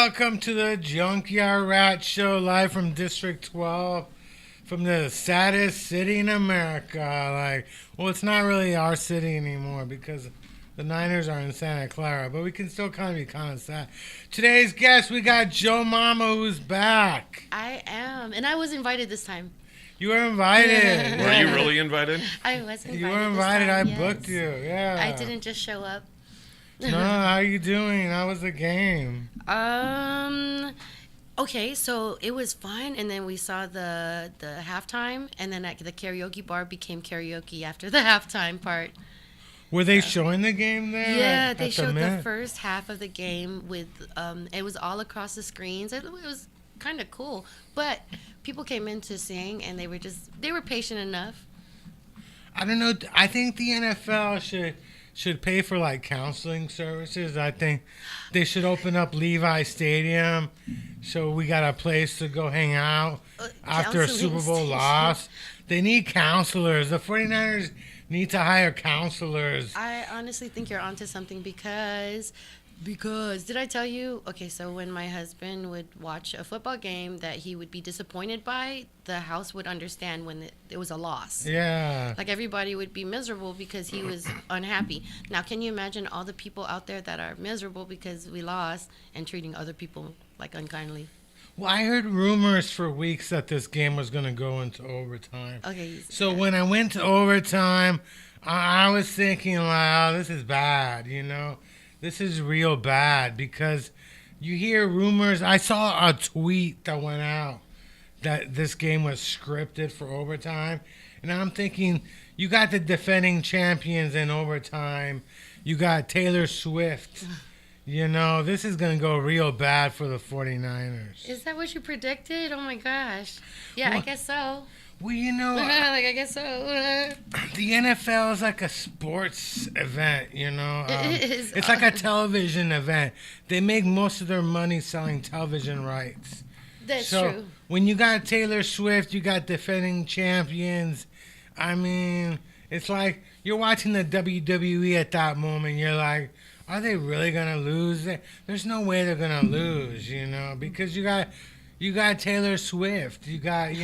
welcome to the JunkYard Rat Show live from District 12, from the saddest city in America. Well, it's not really our city anymore because the Niners are in Santa Clara, but we can still be kind of sad. Today's guest, we got Joe Mama, who's back. I am, and I was invited this time. You were invited. Were you really invited? I was invited. You were invited. This time, I booked you. Yeah. I didn't just show up. No, how you doing? How was the game? Okay, so it was fun, and then we saw the halftime, and then the karaoke bar became karaoke after the halftime part. Were they showing the game there? Yeah, they showed the first half of the game with it was all across the screens. It was kind of cool, but people came in to sing, and they were patient enough. I don't know. I think the NFL should pay for counseling services. I think they should open up Levi Stadium so we got a place to go hang out after a Super Bowl loss. They need counselors. The 49ers need to hire counselors. I honestly think you're onto something because did I tell you? Okay, so when my husband would watch a football game that he would be disappointed by, the house would understand when it was a loss. Yeah. Everybody would be miserable because he was unhappy. Now, can you imagine all the people out there that are miserable because we lost and treating other people unkindly? Well, I heard rumors for weeks that this game was going to go into overtime. Okay. So when I went to overtime, I was thinking, oh, this is bad, This is real bad because you hear rumors. I saw a tweet that went out that this game was scripted for overtime. And I'm thinking, you got the defending champions in overtime. You got Taylor Swift. This is going to go real bad for the 49ers. Is that what you predicted? Oh, my gosh. Yeah, Well, I guess so. Well, I guess so. The NFL is like a sports event, It is. It's like a television event. They make most of their money selling television rights. That's so true. When you got Taylor Swift, you got defending champions. I mean, it's like you're watching the WWE at that moment. You're like, are they really going to lose? There's no way they're going to lose, because you got Taylor Swift. You got,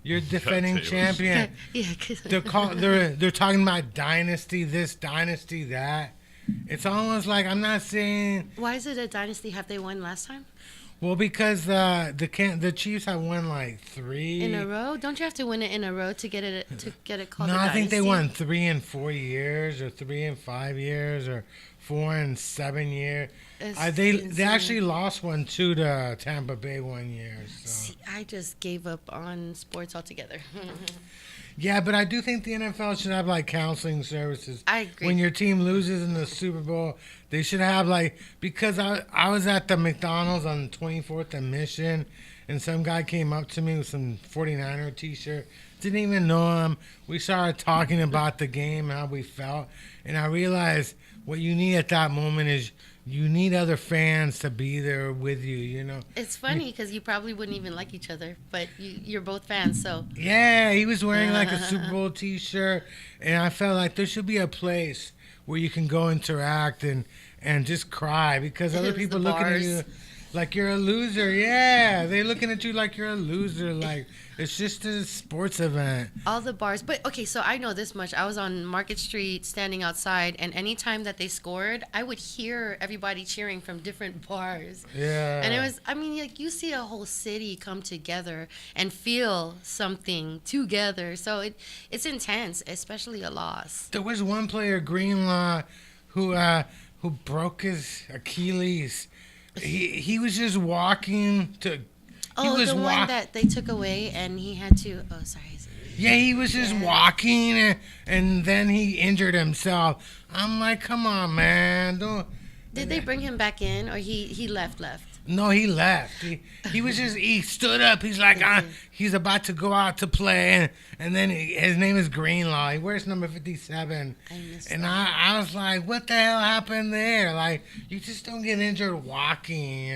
you're defending champion. Yeah, they're talking about dynasty this, dynasty that. It's almost like I'm not saying. Why is it a dynasty? Have they won last time? Well, because the Chiefs have won 3 in a row. Don't you have to win it in a row to get it called? No, a dynasty? I think they won 3 in 4 years, or 3 in 5 years, or 4 in 7 years. They actually lost one too to Tampa Bay one year. So. See, I just gave up on sports altogether. Yeah, but I do think the NFL should have counseling services. I agree. When your team loses in the Super Bowl, they should have because I was at the McDonald's on 24th and Mission, and some guy came up to me with some 49er t-shirt. Didn't even know him. We started talking about the game and how we felt, and I realized what you need at that moment is you need other fans to be there with you, It's funny because you probably wouldn't even like each other, but you're both fans, so. Yeah, he was wearing a Super Bowl t-shirt, and I felt like there should be a place where you can go interact and just cry because other people looking at you like you're a loser. Yeah, they're looking at you like you're a loser. It's just a sports event. All the bars. But, okay, so I know this much. I was on Market Street standing outside, and anytime that they scored, I would hear everybody cheering from different bars. Yeah. And it was, you see a whole city come together and feel something together. So it's intense, especially a loss. There was one player, Greenlaw, who broke his Achilles. He was just walking to. The one that they took away and he had to. Oh, sorry. Yeah, he was just walking and then he injured himself. I'm like, come on, man! Did they bring him back in or he left? No, he left. He stood up. He's like, he's about to go out to play, and then his name is Greenlaw. He wears number 57. I was like, what the hell happened there? You just don't get injured walking,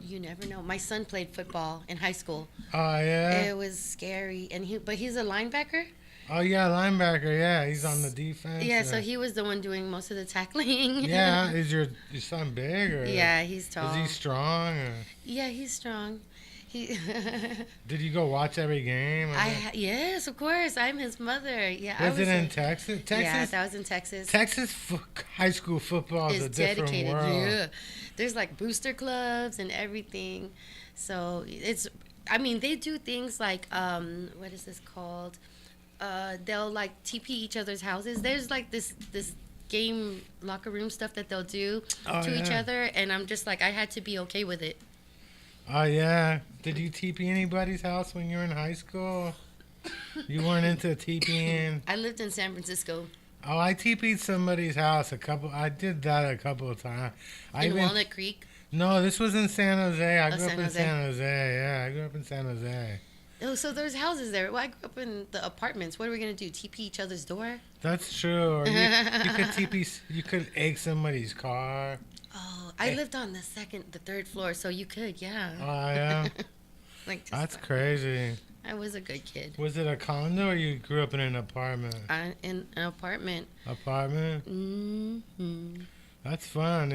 You never know. My son played football in high school. Oh, yeah? It was scary, but he's a linebacker. Oh yeah, linebacker. Yeah, he's on the defense. Yeah, so he was the one doing most of the tackling. Yeah, is your son big or? Yeah, he's tall. Is he strong? Or? Yeah, he's strong. He. Did you go watch every game? Yes, of course. I'm his mother. Yeah, Was it in Texas? Texas? Yeah, that was in Texas. Texas high school football is a different dedicated. world. Yeah, there's like booster clubs and everything. So it's. I mean, they do things like what is this called? They'll like TP each other's houses. There's like this game locker room stuff that they'll do to each other, and I'm just like, I had to be okay with it. Oh yeah. Did you TP anybody's house when you were in high school? You weren't into TPing? I lived in San Francisco. Oh, I TP'd somebody's house I did that a couple of times. In Walnut Creek? No, this was in San Jose. I grew up San in Jose. San Jose. Yeah, I grew up in San Jose. Oh, so there's houses there. Well, I grew up in the apartments. What are we gonna do? TP each other's door? That's true. Or you could TP. You could egg somebody's car. Oh, I lived on the third floor, so you could, yeah. Oh yeah. Like just That's crazy. I was a good kid. Was it a condo or you grew up in an apartment? In an apartment. Apartment? Mm-hmm. That's fun.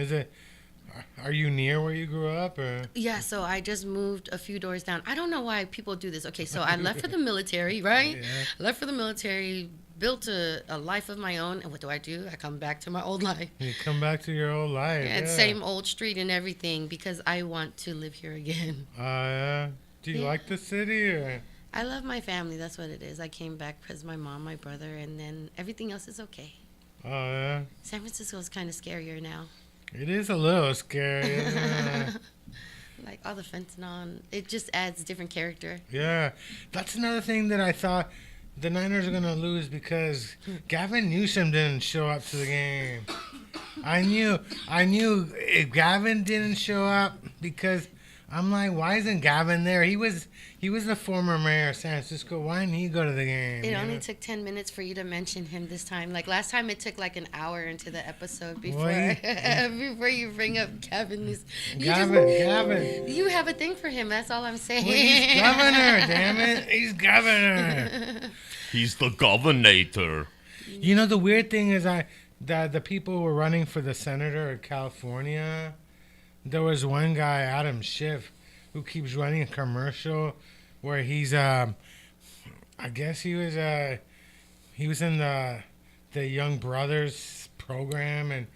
Are you near where you grew up or? Yeah, so I just moved a few doors down. I don't know why people do this. Okay, so I left for the military, right? Yeah. Left for the military, built a life of my own, and what do? I come back to my old life. You come back to your old life. And Yeah. same old street and everything because I want to live here again. Yeah. Do you like the city or? I love my family. That's what it is. I came back because my mom, my brother, and then everything else is okay. Oh yeah. San Francisco is kind of scarier now. It is a little scary, isn't it? Like all the fentanyl, it just adds different character. Yeah. That's another thing that I thought the Niners are going to lose because Gavin Newsom didn't show up to the game. I knew if Gavin didn't show up because I'm like, why isn't Gavin there? He was the former mayor of San Francisco. Why didn't he go to the game? It only took 10 minutes for you to mention him this time. Like last time, it took like an hour into the episode before before you bring up Gavin. Gavin. You have a thing for him. That's all I'm saying. Well, he's governor, damn it. He's governor. He's the governor. You know, the weird thing is the people who were running for the senator of California, there was one guy, Adam Schiff, who keeps running a commercial where he's I guess he was in the Young Brothers program, and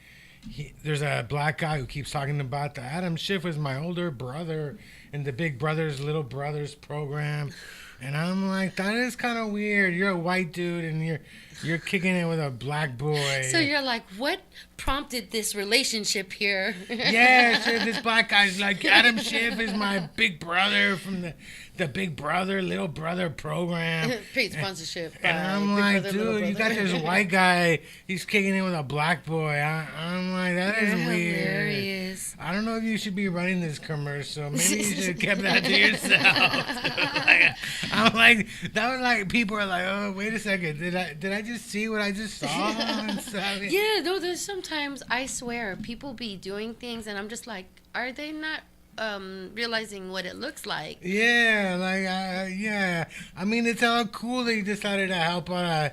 there's a black guy who keeps talking about the Adam Schiff was my older brother in the Big Brothers Little Brothers program. And I'm like, that is kind of weird. You're a white dude and you're kicking it with a black boy. So you're like, what prompted this relationship here? Yeah, sure. This black guy's like, Adam Schiff is my big brother from the Big Brother Little Brother program. Paid sponsorship. And I'm like, dude, you got this white guy. He's kicking it with a black boy. I'm like, that is weird. Hilarious. I don't know if you should be running this commercial. Maybe you should have kept that to yourself. I'm like, that was like, people are like, oh, wait a second. Did I just see what I just saw? And stuff? Yeah, no, there's sometimes, I swear, people be doing things and I'm just like, are they not realizing what it looks like? Yeah, yeah. I mean, it's all cool that he decided to help on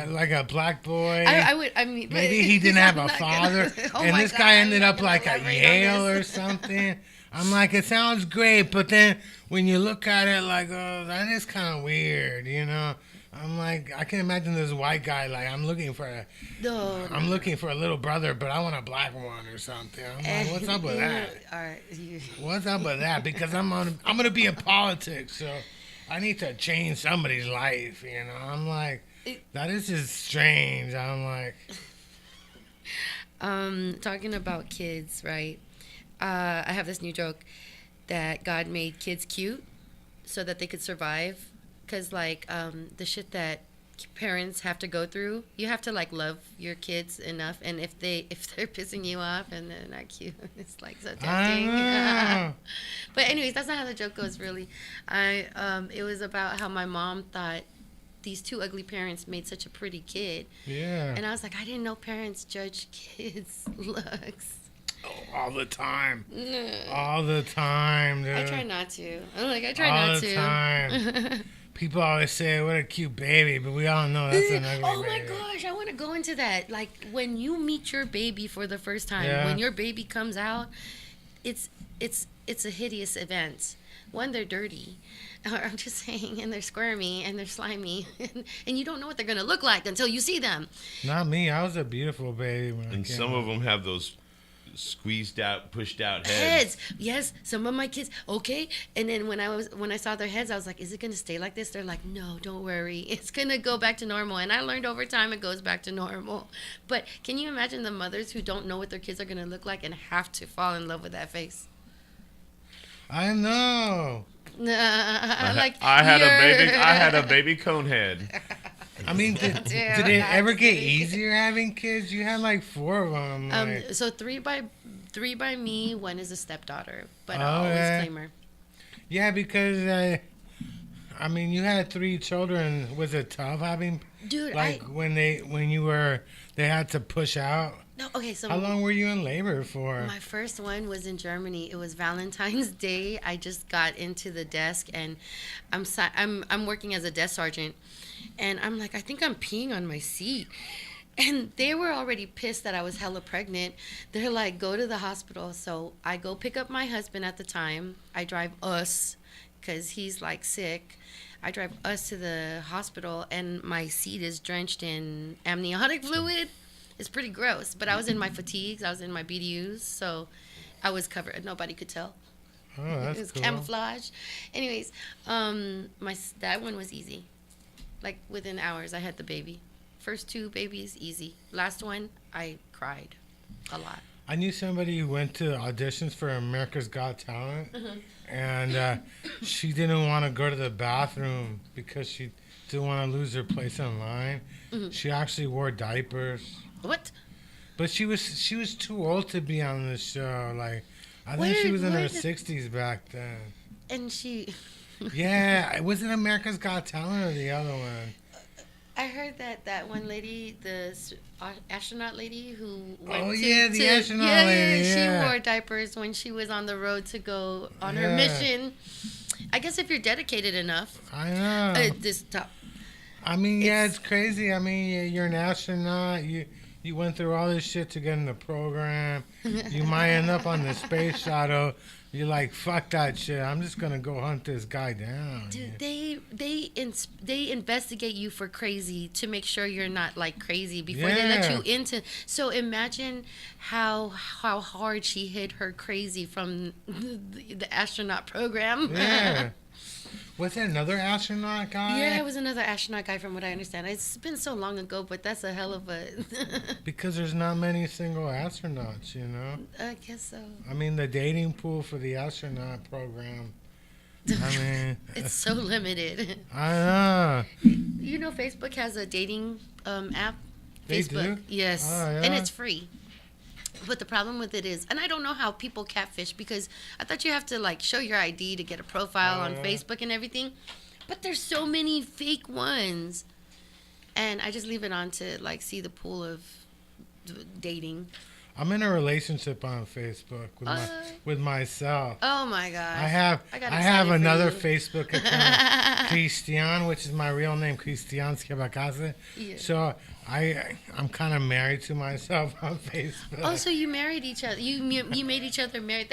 like a black boy. I mean, maybe he didn't have a father, and this guy ended up like at Yale or something. I'm like, it sounds great, but then when you look at it, like, oh, that is kind of weird, you know. I'm like, I can imagine this white guy like, I'm looking for a little brother, but I want a black one or something. I'm like, what's up with that? All right, What's up with that? Because I'm gonna be in politics, so I need to change somebody's life. You know, I'm like, that is just strange. I'm like, talking about kids, right? I have this new joke that God made kids cute so that they could survive. Because, like, the shit that parents have to go through, you have to, like, love your kids enough. And if they're pissing you off and they're not cute, it's, like, so tempting. But anyways, that's not how the joke goes, really. It was about how my mom thought these two ugly parents made such a pretty kid. yeah. And I was like, I didn't know parents judge kids' looks. Oh, all the time. All the time, dude. I try not to. I'm like, I try all not the to. time. people always say, what a cute baby, but we all know that's an ugly Oh my baby. gosh, I want to go into that. Like when you meet your baby for the first time, Yeah. when your baby comes out, it's a hideous event. One, they're dirty. I'm just saying, and they're squirmy and they're slimy, and you don't know what they're gonna look like until you see them. Not me. I was a beautiful baby when I And came some out. of them have those squeezed out, pushed out heads. Heads, yes. Some of my kids, okay. And then when I saw their heads, I was like, "Is it gonna stay like this?" They're like, "No, don't worry. It's gonna go back to normal." And I learned over time it goes back to normal. But can you imagine the mothers who don't know what their kids are gonna look like and have to fall in love with that face? I know. I had a baby cone head. I mean, did Yeah, it had ever to get be. easier having kids? You had like 4 of them. Like, So three by me. One is a stepdaughter, but Oh, I always yeah. claim her. yeah, because I mean, you had 3 children. Was it tough having Dude, like when they had to push out? no. Okay, so How long were you in labor for? my first one was in Germany. It was Valentine's Day. I just got into the desk and I'm working as a desk sergeant, and I'm like, I think I'm peeing on my seat. And they were already pissed that I was hella pregnant. They're like, go to the hospital. So I go pick up my husband at the time. I drive us because he's like sick. I drive us to the hospital, and my seat is drenched in amniotic fluid. It's pretty gross, but I was in my fatigues. I was in my BDUs, so I was covered. Nobody could tell. Oh, It that's was cool. camouflage. Anyways, that one was easy. Like within hours, I had the baby. First 2 babies, easy. Last one, I cried a lot. I knew somebody who went to auditions for America's Got Talent, and she didn't want to go to the bathroom because she didn't want to lose her place in line. She actually wore diapers, What? but she was too old to be on the show. Like, I think Where- she was in where her did- 60s back then. And she, Yeah, it wasn't America's Got Talent or the other one. I heard that one lady, astronaut lady who went Oh, to, yeah, the astronaut yeah, lady, she yeah. wore diapers when she was on the road to go on her Yeah. mission. I guess if you're dedicated enough, I know. this top. I mean, yeah, It's- it's crazy. I mean, you're an astronaut. You went through all this shit to get in the program. You might end up on the space shuttle. You're like, fuck that shit. I'm just gonna go hunt this guy down. Dude, they investigate you for crazy to make sure you're not like crazy before they let Yeah. you into. So imagine how hard she hid her crazy from the astronaut program. Yeah. Was it another astronaut guy? Yeah, it was another astronaut guy from what I understand. It's been so long ago, but that's a hell of a. Because there's not many single astronauts, you know? I guess so. I mean, the dating pool for the astronaut program. I mean, It's so limited. I know. You know, Facebook has a dating app. They Facebook, do? yes, Oh, yeah? and it's free. But the problem with it is, and I don't know how people catfish, because I thought you have to like show your ID to get a profile on yeah. Facebook and everything. But there's so many fake ones, and I just leave it on to like see the pool of dating. I'm in a relationship on Facebook with myself. Oh my gosh! I have got I have excited for another you. Facebook account, Christian, which is my real name, Christian Skibakase. Yeah. So I'm kind of married to myself on Facebook. Oh, so you married each other? You made each other married?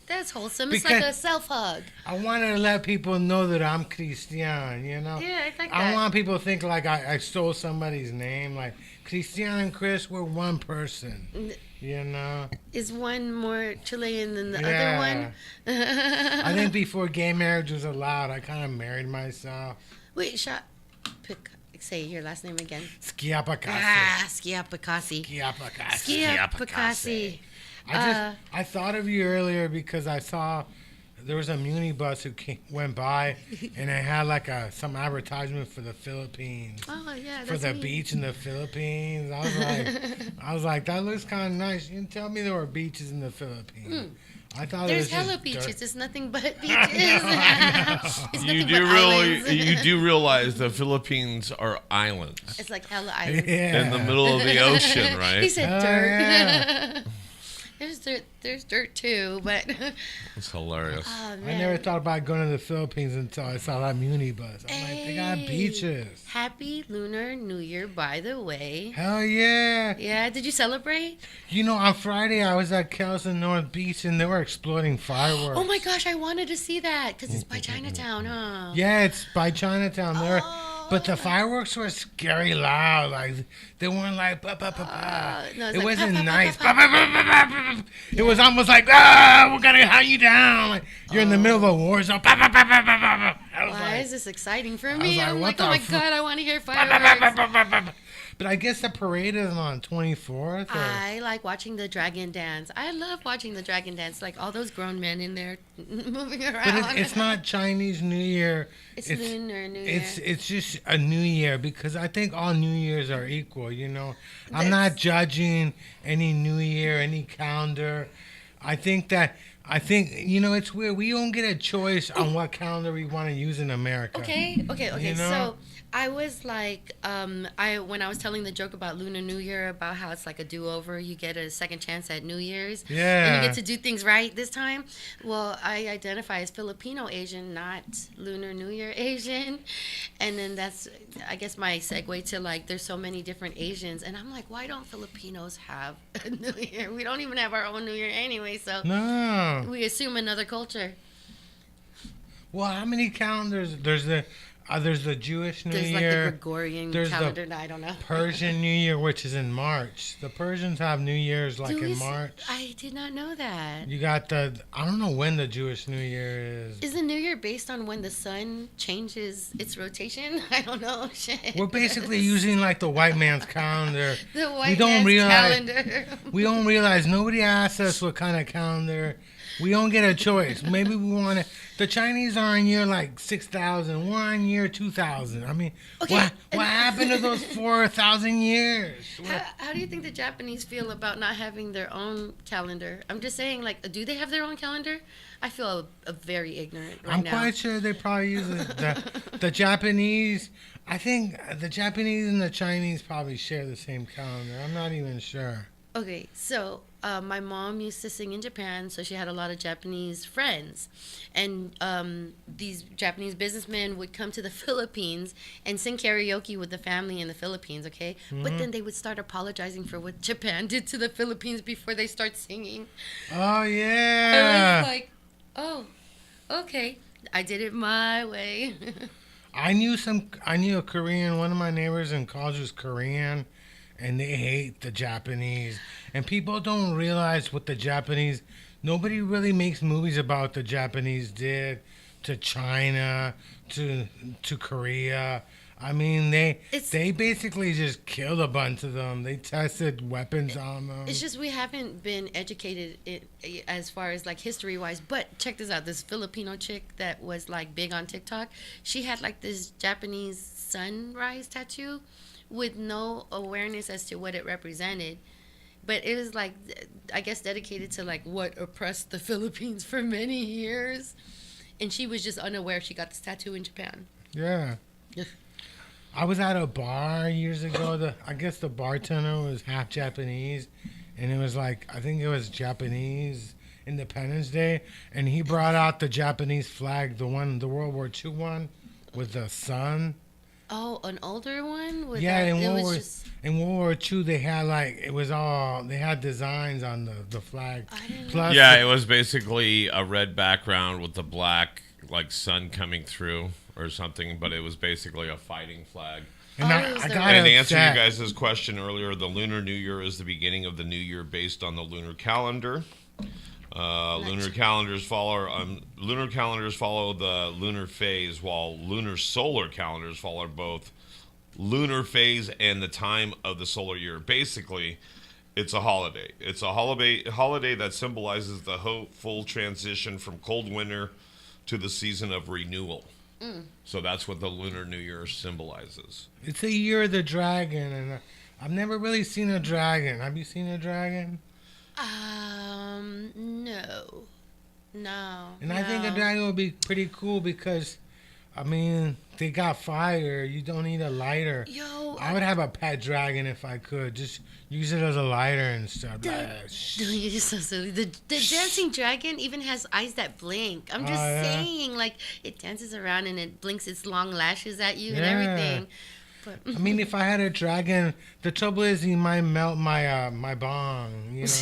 That's wholesome. It's Because- like a self hug. I wanted to let people know that I'm Christian, you know? Yeah, I like I that. want people to think like I stole somebody's name. Like, Christian and Chris, we're one person, you know? Is one more Chilean than the Yeah. other one? I think before gay marriage was allowed, I kind of married myself. Wait, say your last name again. Skiapakase. Schiapacasi. Skiapakase. Schiapacasi. I thought of you earlier because I saw there was a muni bus who went by and it had like some advertisement for the Philippines. Oh yeah, For that's the me. beach in the Philippines. I was like, that looks kind of nice. You didn't tell me there were beaches in the Philippines. I thought it There's was hella just beaches. dirt. It's nothing but beaches. It's You nothing do but islands. you do realize the Philippines are islands It's like hella islands. Yeah. in the middle of the ocean, right? He said Oh, dirt. yeah. There's there's dirt too, but It's hilarious. oh, I never thought about going to the Philippines until I saw that Muni bus. I'm like, they got Hey, beaches. Happy Lunar New Year, by the way. Hell yeah. Yeah, did you celebrate? You know, on Friday I was at Kelson North Beach and they were exploding fireworks. Oh my gosh, I wanted to see that because it's by Chinatown, huh? Yeah, it's by Chinatown there. Oh. But the fireworks were scary loud. Like they weren't like ba ba ba ba. No, it's It like, wasn't pa, pa, pa, nice. pa, Ba, ba, ba, ba, ba, ba. It was almost like we're gonna hunt you down. Like you're in the middle of a war zone. Ba, ba, ba, ba, ba, ba, ba. I was Why like, is this exciting for was me? like, I'm what like, the oh my fu- god, I want to hear ba, ba, ba, ba, fireworks. ba, ba, ba, ba. But I guess the parade is on 24th. I like watching the dragon dance. I love watching the dragon dance. Like all those grown men in there moving around. But it's not Chinese New Year. It's Lunar New Year. It's just a New Year because I think all New Years are equal. You know, I'm That's- not judging any New Year, any calendar. I think you know it's weird. We don't get a choice on what calendar we want to use in America. Okay. You know? So I was like, when I was telling the joke about Lunar New Year, about how it's like a do-over, you get a second chance at New Year's, Yeah. and you get to do things right this time. Well, I identify as Filipino Asian, not Lunar New Year Asian, and then that's, I guess, my segue to like, there's so many different Asians, and I'm like, why don't Filipinos have a New Year? We don't even have our own New Year anyway, so No. we assume another culture. Well, how many calendars? There's the Jewish New There's like the Year. Gregorian There's the calendar. I don't know. Persian New Year, which is in March. The Persians have New Year's like Do we in s- March. I did not know that. You got I don't know when the Jewish New Year is. Is the New Year based on when the sun changes its rotation? I don't know. Shit. We're basically using like the white man's calendar. the white don't man's realize- calendar. We don't realize nobody asked us what kind of calendar. We don't get a choice. Maybe we want to. The Chinese are in year like 6,000. We're on year 2,000. I mean, Okay, what and- happened to those 4,000 years? How do you think the Japanese feel about not having their own calendar? I'm just saying, like, do they have their own calendar? I feel very ignorant right I'm now. quite sure they probably use the Japanese. I think the Japanese and the Chinese probably share the same calendar. I'm not even sure. Okay, so my mom used to sing in Japan, so she had a lot of Japanese friends. And these Japanese businessmen would come to the Philippines and sing karaoke with the family in the Philippines, okay? But then they would start apologizing for what Japan did to the Philippines before they start singing. Oh I yeah. was like, oh, okay. I did it my way. I knew a Korean. One of my neighbors in college was Korean, and they hate the Japanese. And people don't realize what the Japanese. Nobody really makes movies about what the Japanese did to China, to Korea. I mean, they basically just killed a bunch of them. They tested weapons on them. It's just we haven't been educated as far as like history wise. But check this out: this Filipino chick that was like big on TikTok, she had like this Japanese sunrise tattoo with no awareness as to what it represented. But it was like, I guess, dedicated to like what oppressed the Philippines for many years, and she was just unaware she got this tattoo in Japan. Yeah. I was at a bar years ago. I guess the bartender was half Japanese, and it was like, I think it was Japanese Independence Day, and he brought out the Japanese flag, the World War II one, with the sun. Oh, an older one? With Yeah, that, in it World was War just, in World War II, they had they had designs on the flag. I didn't know. Plus, Yeah, it was basically a red background with the black like sun coming through or something, but it was basically a fighting flag. and Oh, I, it was I the got And to answer you upset. guys' question earlier, the Lunar New Year is the beginning of the new year based on the lunar calendar. Lunar calendars follow the lunar phase, while lunar solar calendars follow both lunar phase and the time of the solar year. Basically, it's a holiday. It's a holiday that symbolizes the hopeful transition from cold winter to the season of renewal. So that's what the Lunar New Year symbolizes. It's a year of the dragon, and I've never really seen a dragon. Have you seen a dragon? No. And I think a dragon would be pretty cool because I mean, they got fire. You don't need a lighter. Yo, I would have a pet dragon if I could. Just use it as a lighter and stuff. Dude, you're so silly. The dancing dragon even has eyes that blink. I'm just yeah. saying, like, it dances around and it blinks its long lashes at you and Yeah. everything. But I mean, if I had a dragon, the trouble is he might melt my bong. You know,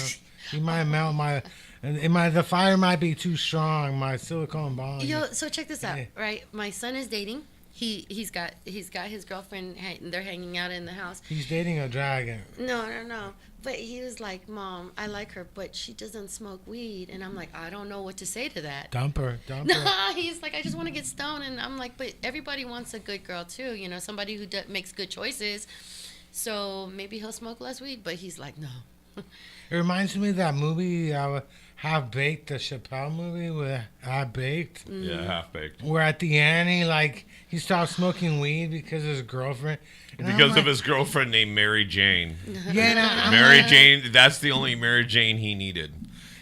he might melt my. And the fire might be too strong. My silicone bong. yo, so check this out, Hey. right? My son is dating. He's got his girlfriend. They're hanging out in the house. He's dating a dragon. No. But he was like, "Mom, I like her, but she doesn't smoke weed." And I'm like, I don't know what to say to that. Dump her. No, he's like, I just want to get stoned. And I'm like, but everybody wants a good girl too, you know, somebody who makes good choices. So maybe he'll smoke less weed. But he's like, no. It reminds me of that movie, Half Baked, the Chappelle movie with Half Baked. Yeah, half baked. Where at the end he stopped smoking weed because his girlfriend. And I'm Because like, of his girlfriend named Mary Jane. Yeah, and I'm Mary like, Jane, that's the only Mary Jane he needed.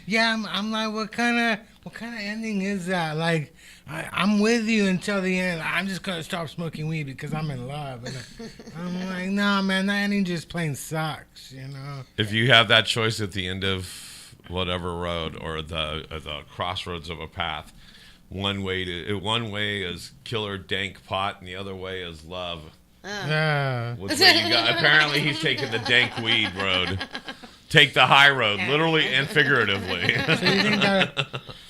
Yeah, I'm like, what kind of ending is that? Like, I'm with you until the end. I'm just gonna stop smoking weed because I'm in love. And I'm like, nah, man, that ending just plain sucks, you know. If you have that choice at the end of whatever road or the crossroads of a path, one way is killer dank pot, and the other way is love. Yeah. Which way you got? Apparently, he's taking the dank weed road. Take the high road, literally and figuratively. So you think that?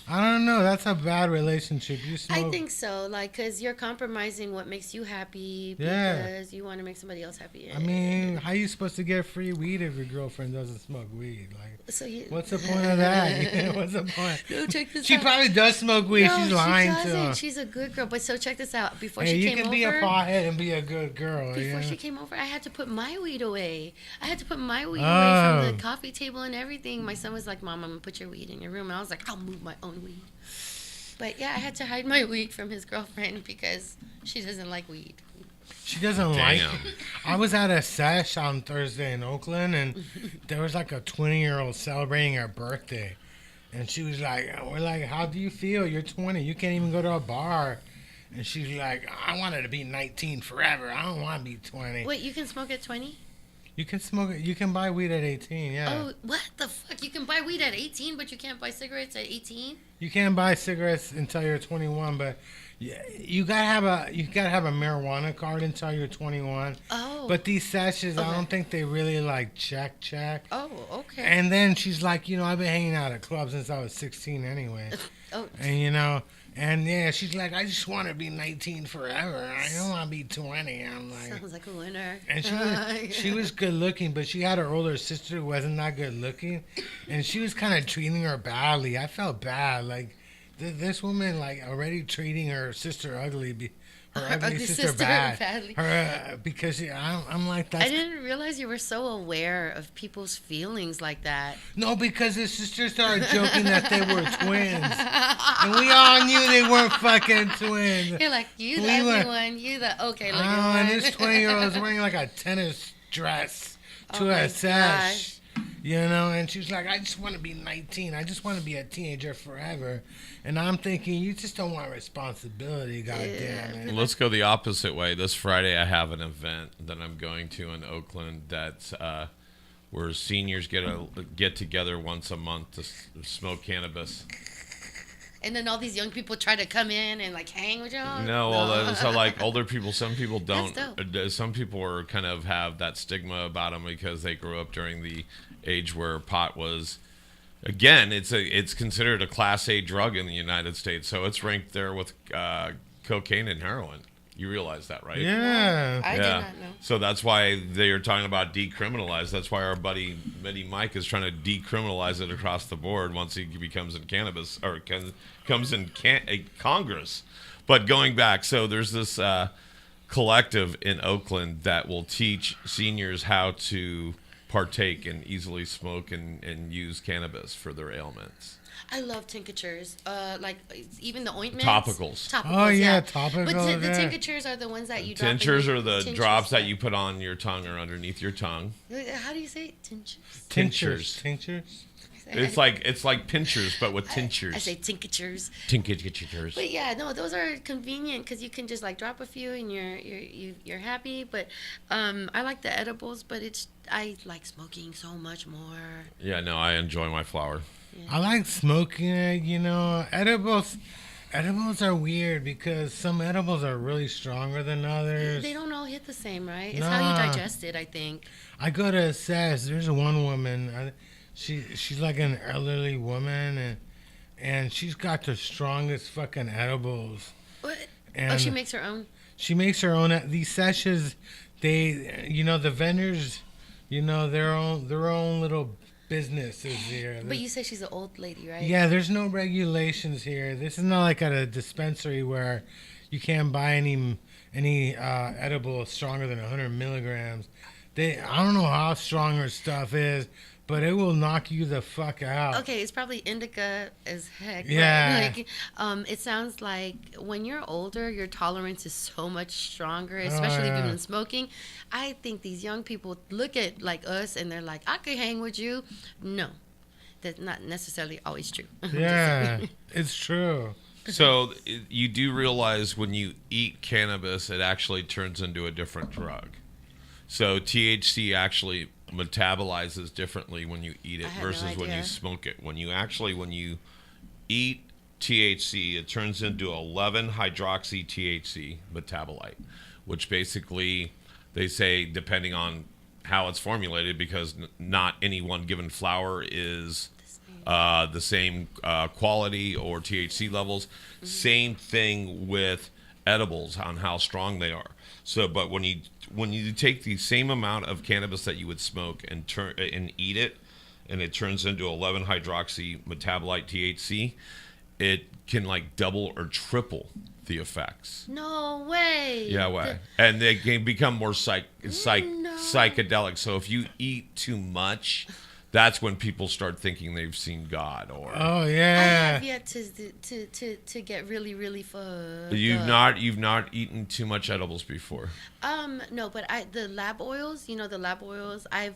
I don't know. That's a bad relationship. You smoke. I think so, like, because you're compromising what makes you happy Yeah. because you want to make somebody else happy. I mean, how you supposed to get free weed if your girlfriend doesn't smoke weed? Like, so you, what's the point of that? What's the point? No, check this She out. probably does smoke weed. No, She's lying she to doesn't. him. She's a good girl. But so check this out. Before Hey, she you came can over, be a pothead and be a good girl. before Yeah. she came over, I had to put my weed away. I had to put my weed away Oh. from the coffee table and everything. My son was like, "Mom, I'm gonna put your weed in your room," and I was like, "I'll move my own weed." But yeah, I had to hide my weed from his girlfriend because she doesn't like weed. She doesn't like Damn. it. I was at a sesh on Thursday in Oakland, and there was like a 20-year-old celebrating her birthday. And she was like, we're like, how do you feel? You're 20. You can't even go to a bar. And she's like, I wanted to be 19 forever. I don't want to be 20. Wait, you can smoke at 20? You can smoke it. You can buy weed at 18, yeah. Oh, what the fuck? You can buy weed at 18, but you can't buy cigarettes at 18? You can't buy cigarettes until you're 21, but you gotta have a marijuana card until you're 21. Oh. But these sessions, I Okay. don't think they really like check. Oh, okay. And then she's like, I've been hanging out at clubs since I was 16 anyway. Oh, And and yeah, she's like, I just want to be 19 forever. I don't want to be 20. I'm like, sounds like a winner. and she was good looking, but she had her older sister who wasn't that good looking, and she was kind of treating her badly. I felt bad, like this woman like already treating her sister ugly. Her ugly sister bad. badly. Because I'm like that. I didn't realize you were so aware of people's feelings like that. No, because his sister started joking that they were twins, and we all knew they weren't fucking twins. You're like, you the We ugly were- one, you the okay looking Oh, one. and this 20-year-old was wearing like a tennis dress Oh to my a sesh. gosh. And she's like, I just want to be 19. I just want to be a teenager forever. And I'm thinking, you just don't want responsibility, goddamn it. Let's go the opposite way. This Friday, I have an event that I'm going to in Oakland that's where seniors get together once a month to smoke cannabis. And then all these young people try to come in and like hang with y'all. No, well, so like older people, some people don't. That's Some people are kind of have that stigma about them because they grew up during the age where pot was. Again, it's considered a Class A drug in the United States, so it's ranked there with cocaine and heroin. You realize that, right? Yeah. I did not know. So that's why they are talking about decriminalize. That's why our buddy Mitty Mike is trying to decriminalize it across the board once he becomes in cannabis or comes in Congress. But going back, so there's this collective in Oakland that will teach seniors how to partake and easily smoke and use cannabis for their ailments. I love tinctures. Like even the ointments. Topicals. Oh, yeah, topicals, But the yeah. tinctures are the ones that you drop in Tinctures your- are the tinctures, drops that yeah. you put on your tongue or underneath your tongue. How do you say it? Tinctures? Tinctures. Tinctures? It's like pinchers, but with tinctures. I say tinctures. Tinctures. But yeah, no, those are convenient because you can just like drop a few and you're happy. But I like the edibles, but I like smoking so much more. Yeah, no, I enjoy my flower. Yeah. I like smoking it, edibles. Edibles are weird because some edibles are really stronger than others. They don't all hit the same, right? It's Nah. how you digest it, I think. I go to assess. There's one woman. She's like an elderly woman, and she's got the strongest fucking edibles. What? And She makes her own. She makes her own. These sessions, the vendors, their own little businesses here. But you said she's an old lady, right? Yeah, there's no regulations here. This is not like at a dispensary where you can't buy any edible stronger than 100 milligrams. I don't know how strong her stuff is, but it will knock you the fuck out. Okay, it's probably indica as heck. Yeah. Right? Like, it sounds like when you're older, your tolerance is so much stronger, especially if you've been smoking. I think these young people look at like us and they're like, I could hang with you. No, that's not necessarily always true. Yeah, it's true. So you do realize when you eat cannabis, it actually turns into a different drug. So THC actually metabolizes differently when you eat it versus when you smoke it. When you eat THC, it turns into 11-hydroxy THC metabolite, which basically they say, depending on how it's formulated, because not any one given flower is the same quality or THC levels. Mm-hmm. Same thing with edibles on how strong they are. So, but when you take the same amount of cannabis that you would smoke and eat it, and it turns into 11-hydroxy metabolite THC, it can like double or triple the effects. No way. Yeah, way. And they can become more psychedelic. So if you eat too much, that's when people start thinking they've seen God. Or yeah. I have yet to get really, really fucked. You've not eaten too much edibles before. No, but the lab oils, I've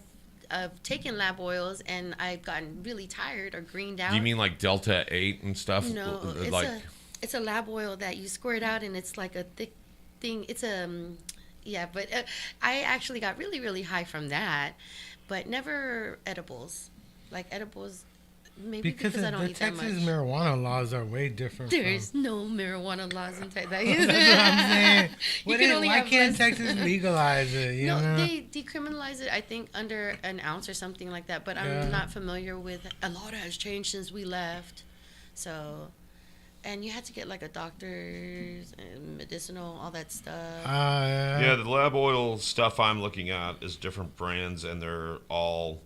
taken lab oils and I've gotten really tired or greened out. Do you mean like Delta 8 and stuff? No, it's a lab oil that you squirt out and it's like a thick thing. It's but I actually got really, really high from that, but never edibles. Like edibles, maybe because I don't eat that much. The Texas marijuana laws are way different. There's no marijuana laws in Texas. That's what I'm saying. Why can't Texas legalize it? They decriminalize it, I think, under an ounce or something like that. But I'm not familiar with. A lot has changed since we left, so. And you had to get like a doctor's and medicinal, all that stuff. Yeah, the lab oil stuff I'm looking at is different brands, and they're all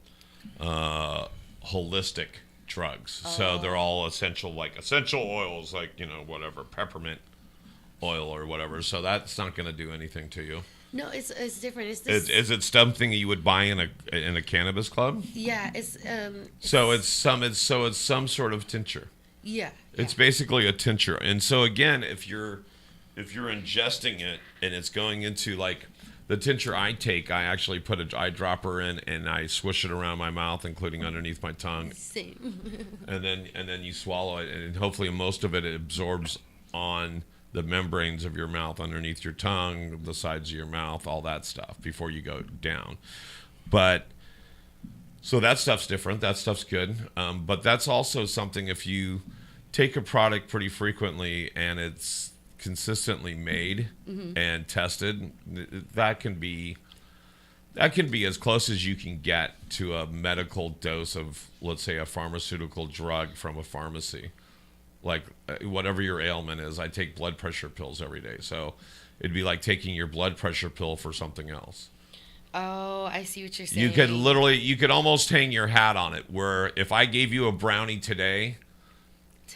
holistic drugs. Oh. So they're all essential oils, like whatever, peppermint oil or whatever. So that's not going to do anything to you. No, it's different. It's this. Is it something you would buy in a cannabis club? Yeah, it's it's some sort of tincture. Yeah. It's basically a tincture. And so again, if you're ingesting it and it's going into like the tincture I take, I actually put an eyedropper in and I swish it around my mouth, including underneath my tongue. Same. and then you swallow it, and hopefully most of it absorbs on the membranes of your mouth, underneath your tongue, the sides of your mouth, all that stuff before you go down. But so that stuff's different. That stuff's good. But that's also something, if you take a product pretty frequently and it's consistently made and tested, that can be as close as you can get to a medical dose of, let's say, a pharmaceutical drug from a pharmacy. Like whatever your ailment is, I take blood pressure pills every day. So it'd be like taking your blood pressure pill for something else. Oh, I see what you're saying. You could almost hang your hat on it, where if I gave you a brownie today,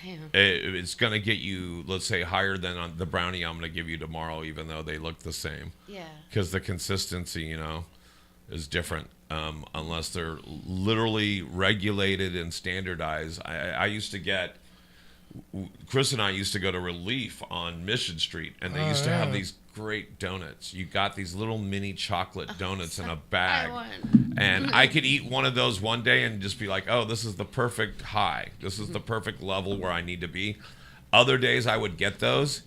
damn, it's going to get you, let's say, higher than on the brownie I'm going to give you tomorrow, even though they look the same. Yeah. Because the consistency, is different, unless they're literally regulated and standardized. I used to get, Chris and I used to go to Relief on Mission Street, and they used to have these great donuts. You got these little mini chocolate donuts in a I bag. want. And I could eat one of those one day and just be like, oh, this is the perfect high. This is the perfect level where I need to be. Other days I would get those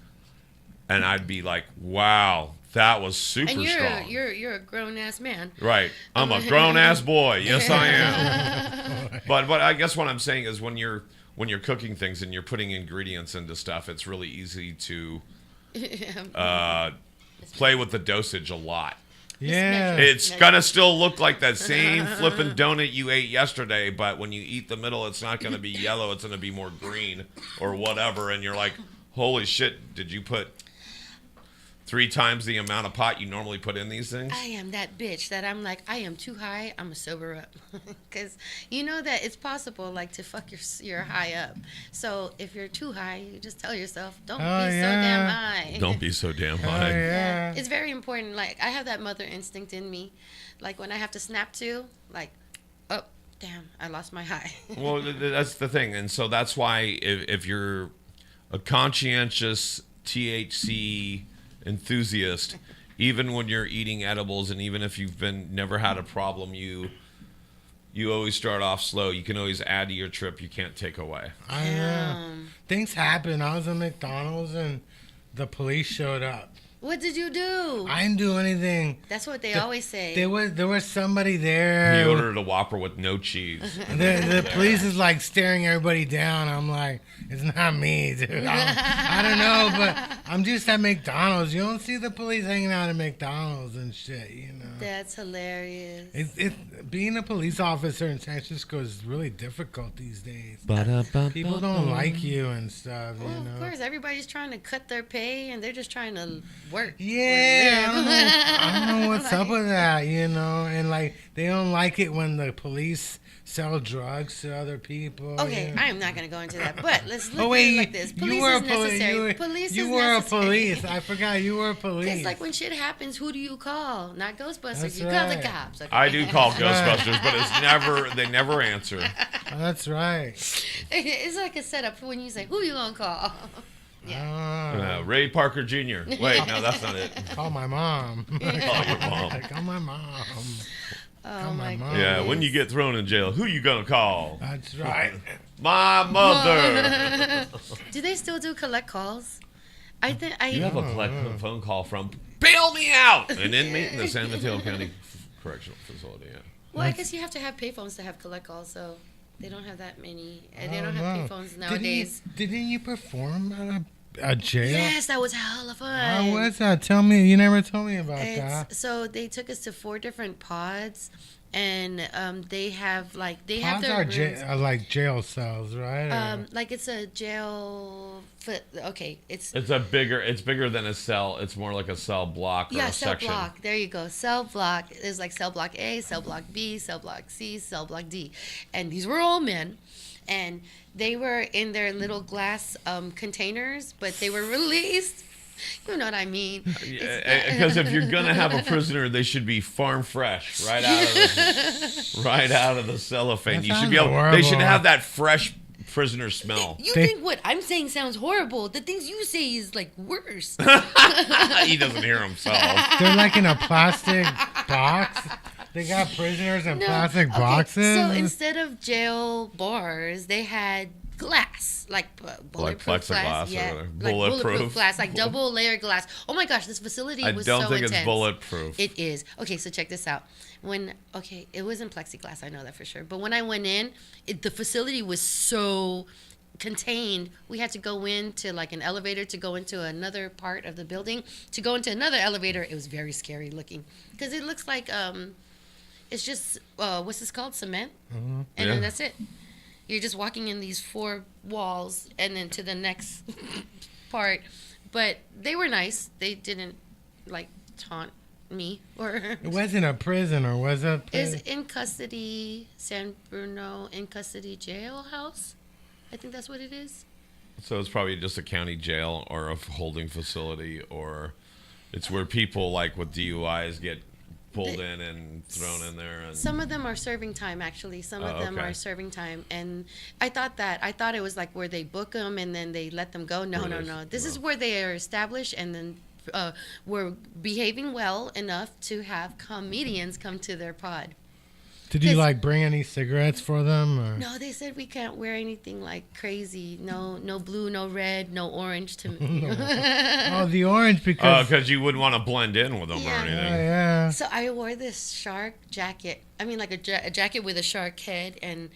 and I'd be like, wow, that was super And strong. you're a grown ass man. Right. I'm a grown ass boy. Yes, I am. But I guess what I'm saying is when you're cooking things and you're putting ingredients into stuff, it's really easy to play with the dosage a lot. Yeah. It's gonna still look like that same flippin' donut you ate yesterday, but when you eat the middle, it's not gonna be yellow. It's gonna be more green or whatever. And you're like, holy shit! Did you put 3 times the amount of pot you normally put in these things? I am that bitch that I'm like, I am too high, I'm going to sober up. Because you know that it's possible, like, to fuck your high up. So if you're too high, you just tell yourself, don't be so damn high. Don't be so damn Oh, high. yeah. It's very important. Like, I have that mother instinct in me. Like, when I have to snap to, like, oh, damn, I lost my high. Well, that's the thing. And so that's why if you're a conscientious THC enthusiast, even when you're eating edibles and even if you've never had a problem, you always start off slow. You can always add to your trip. You can't take away. I know. Things happen. I was at McDonald's and the police showed up. What did you do? I didn't do anything. That's what they always say. There was somebody there. He ordered a Whopper with no cheese. The police is like staring everybody down. I'm like, it's not me, dude. I don't know, but I'm just at McDonald's. You don't see the police hanging out at McDonald's and shit, you know. That's hilarious. It's being a police officer in San Francisco is really difficult these days. People don't like you and stuff, Well, you know. of course, everybody's trying to cut their pay and they're just trying to work. Yeah, I don't know what's up with that, you know, and like they don't like it when the police sell drugs to other people. Okay, yeah. I am not going to go into that, but let's look Oh at wait, it like this. Police you were is a police. necessary. Police You is were a necessary. police. I forgot you were a police. It's like when shit happens, who do you call? Not Ghostbusters. That's you call the right. cops. Okay? I do call Ghostbusters, but they never answer. That's right. It's like a setup for when you say, who you going to call? Yeah. Ray Parker Jr. Wait, no, that's not it. Call my mom. Call your mom. Call my mom. Oh, my mom. God. Yeah, when you get thrown in jail, who you gonna call? That's right. My mother. Do they still do collect calls? I think You have a Oh, collect yeah. phone call from bail me out, an inmate in the San Mateo County Correctional Facility. Yeah. Well, I guess you have to have payphones to have collect calls, so they don't have that many. And they I don't don't have know. payphones nowadays. Didn't you perform at a jail? Yes, that was hella fun. How was that? Tell me. You never told me about that. So they took us to 4 different pods, and they have have Pods their are rooms. are like jail cells, right? Or- Like it's a jail. Okay, it's It's bigger than a cell. It's more like a cell block or yeah, a cell section. block. There you go. Cell block. There's like cell block A, cell block B, cell block C, cell block D, and these were all men, and they were in their little glass containers, but they were released. You know what I mean? Because if you're gonna have a prisoner, they should be farm fresh, right out of the cellophane. That You should sounds be able. They horrible. should have that fresh prisoner smell. You They- think what I'm saying sounds horrible? The things you say is like worse. He doesn't hear himself. They're like in a plastic box. They got prisoners in plastic okay, boxes. So instead of jail bars, they had glass, like bulletproof plexiglass glass. or Yeah, whatever. like Bulletproof. glass, like double layer glass. Oh my gosh, this facility I was don't so think intense. it's bulletproof. It is. Okay, so check this out. It wasn't plexiglass, I know that for sure. But when I went in, the facility was so contained. We had to go into like an elevator to go into another part of the building. To go into another elevator, it was very scary looking because it looks like it's just what's this called, cement, and Yeah. then that's it. You're just walking in these 4 walls and then to the next part. But they were nice. They didn't like taunt me or. It wasn't a prison, or was it? Is in custody San Bruno in custody jailhouse? I think that's what it is. So it's probably just a county jail or a holding facility, or it's where people like with DUIs get pulled in and thrown in there. And Some of them are serving time, actually. Some of them okay. are serving time, and I thought it was like where they book them and then they let them go. No. Release. This is where they are established, and then were behaving well enough to have comedians come to their pod. Did you 'Cause- like bring any cigarettes for them? Or? No, they said we can't wear anything like crazy. No, no blue, no red, no orange. To Oh, the orange because. Because you wouldn't want to blend in with them or Yeah. Oh, anything. yeah. So I wore this shark jacket. I mean, like a jacket with a shark head and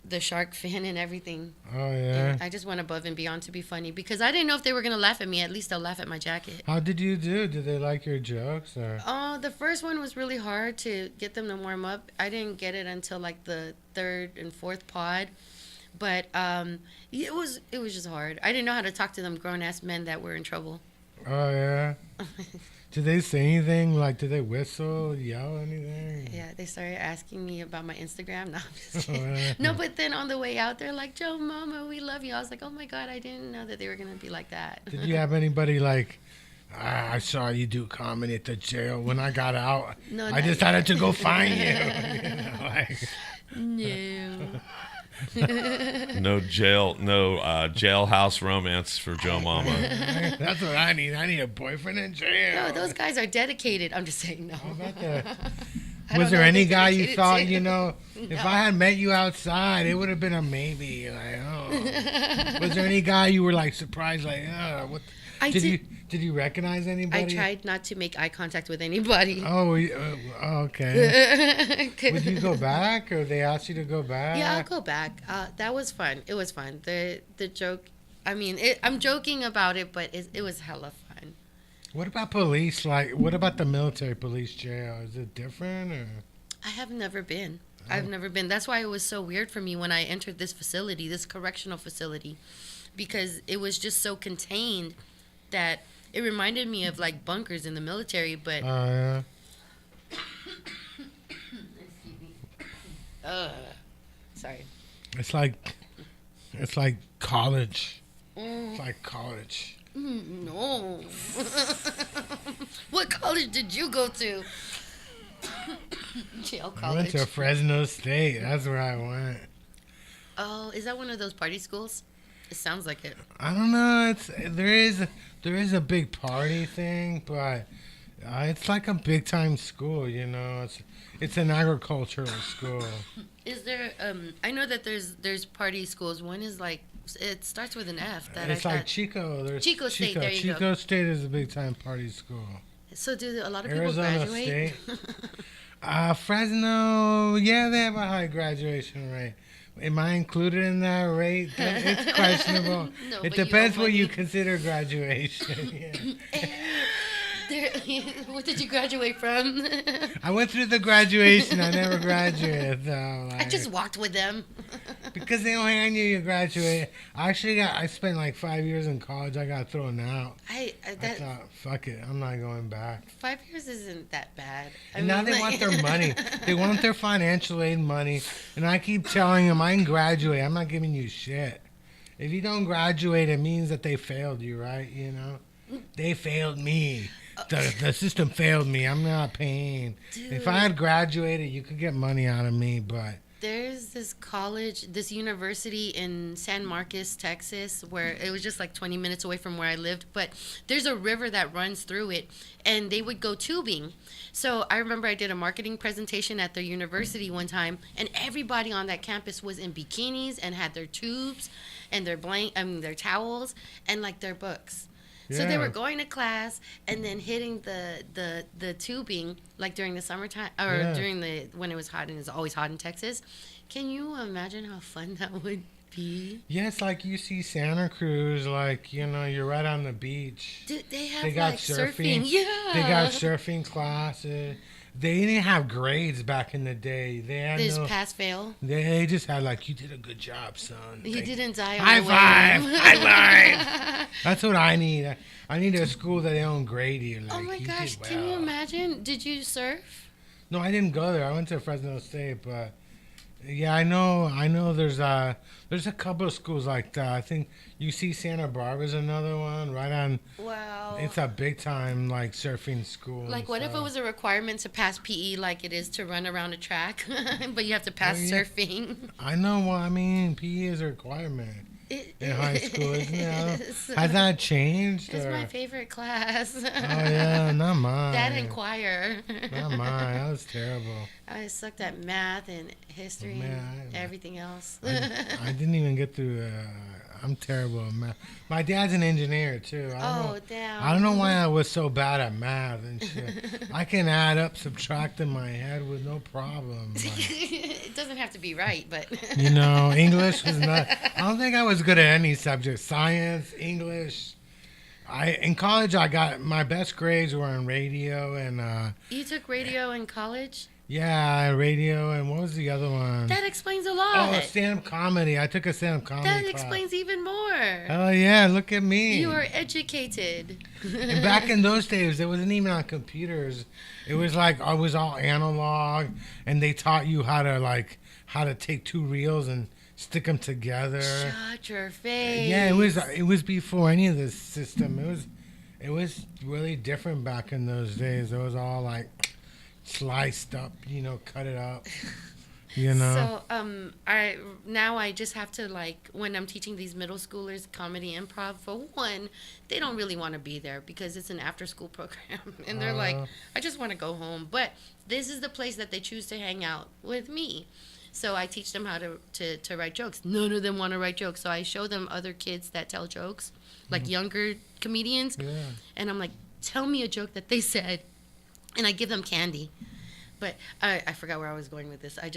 the shark fin and everything. Oh, yeah. And I just went above and beyond to be funny because I didn't know if they were gonna laugh at me. At least they'll laugh at my jacket. How did you do? Did they like your jokes? Or? The first one was really hard to get them to warm up. I didn't get it until like the third and fourth pod, but it was just hard. I didn't know how to talk to them grown ass men that were in trouble. Oh, yeah. Did they say anything? Like, did they whistle, yell, anything? Yeah, they started asking me about my Instagram. No, I'm just Oh, kidding. yeah. No, but then on the way out, they're like, "Joe, Mama, we love you." I was like, "Oh my God, I didn't know that they were gonna be like that." Did you have anybody like, I saw you do comedy at the jail. When I got out, No, I not decided to go find you. You know, like, No. No jailhouse romance for Joe Mama. that's what I need. I need a boyfriend in jail. No, those guys are dedicated. I'm just saying no. How about that? I Was don't there know any if they're guy you dedicated thought, to. you know, if I had met you outside, it would have been a maybe. Like, oh. Was there any guy you were like surprised, like, oh, what? I Did you recognize anybody? I tried not to make eye contact with anybody. Oh, okay. Would you go back, or they asked you to go back? Yeah, I'll go back. That was fun. It was fun. The joke. I mean, I'm joking about it, but it was hella fun. What about police? Like, what about the military police jail? Is it different, or? I have never been. Oh. I've never been. That's why it was so weird for me when I entered this facility, this correctional facility, because it was just so contained that it reminded me of like bunkers in the military. But Oh, yeah. excuse me. Sorry. It's like college. Mm, It's like college. no. What college did you go to? Jail I went college. to Fresno State. That's where I went. Oh, is that one of those party schools? It sounds like it. I don't know. There is a big party thing, but it's like a big time school. You know, it's an agricultural school. Is there? I know that there's party schools. One is like it starts with an F. That It's I like thought. Chico. There's Chico State, there you go. Chico State is a big time party school. So do a lot of people Arizona graduate? Fresno, yeah, they have a high graduation rate. Am I included in that rate? It's questionable. No, It but you depends owe what you money. consider graduation. Yeah. What did you graduate from? I went through the graduation. I never graduated, though. I just walked with them. because they don't hand you your graduate. I spent like 5 years in college. I got thrown out. I That thought, fuck it, I'm not going back. 5 years isn't that bad. And now they want their money. They want their financial aid money. And I keep telling them, I can graduate. I'm not giving you shit. If you don't graduate, it means that they failed you, right? You know? They failed me. The system failed me. I'm not paying. If I had graduated, you could get money out of me, but... There's this college, this university in San Marcos, Texas, where it was just like 20 minutes away from where I lived. But there's a river that runs through it, and they would go tubing. So I remember I did a marketing presentation at their university one time, and everybody on that campus was in bikinis and had their tubes and their towels and like their books. So they Yeah. were going to class and then hitting the tubing like during the summertime or Yeah. during when it was hot, and it's always hot in Texas. Can you imagine how fun that would be? Yeah, it's like you see Santa Cruz, like, you know, you're right on the beach. Dude, they have They got like surfing. Yeah. They got surfing classes. They didn't have grades back in the day. They had There's no... pass fail. They just had like, you did a good job, son. You Like, didn't die on High the five! way. High five! That's what I need. I need a school that they don't grade you. Like, Oh my you gosh, did can you well. imagine? Did you surf? No, I didn't go there. I went to Fresno State, but yeah, I know. There's a couple of schools like that. I think UC Santa Barbara's another one. Right on. Wow. It's a big time like surfing school. Like, and what if it stuff. was a requirement to pass PE like it is to run around a track, but you have to pass Oh, yeah. surfing? I know. Well, I mean, PE is a requirement. in high school, isn't it? Yes. Has that changed? It's or- my favorite class. Oh yeah, not mine. That and choir. Not mine. That was terrible. I sucked at math and history and everything else. I didn't even get through. I'm terrible at math. My dad's an engineer too. Damn. I don't know why I was so bad at math and shit. I can add up, subtract in my head with no problem. Like, It doesn't have to be right, but you know, English was not. I don't think I was good at any subject. Science, English. In college, I got my best grades were in radio and. You took radio in college? Yeah, radio and what was the other one? That explains a lot. Oh, stand-up comedy. I took a stand-up comedy That class. explains even more. Oh yeah, look at me. You are educated. And back in those days, it wasn't even on computers. It was like I was all analog, and they taught you how to take two reels and stick them together. Shut your face. Yeah, it was before any of this system. It was really different back in those days. It was all like sliced up, cut it up. So I just have to, like, when I'm teaching these middle schoolers comedy improv, for one, they don't really want to be there because it's an after school program and they're like, I just want to go home. But this is the place that they choose to hang out with me. So I teach them how to write jokes. None of them want to write jokes. So I show them other kids that tell jokes, like younger comedians. Yeah. And I'm like, tell me a joke that they said. And I give them candy. But I forgot where I was going with this. I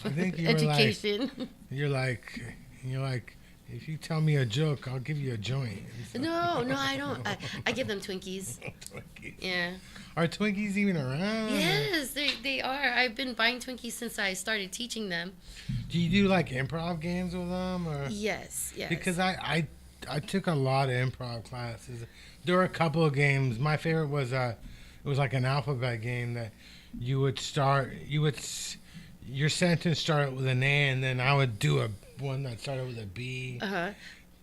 think you education. You're like, if you tell me a joke, I'll give you a joint. No, I don't. I give them Twinkies. Twinkies. Yeah. Are Twinkies even around? Yes, they are. I've been buying Twinkies since I started teaching them. Do you do like improv games with them, or? Yes. Because I took a lot of improv classes. There were a couple of games. My favorite was it was like an alphabet game that your sentence started with an A, and then I would do one that started with a B. Uh-huh.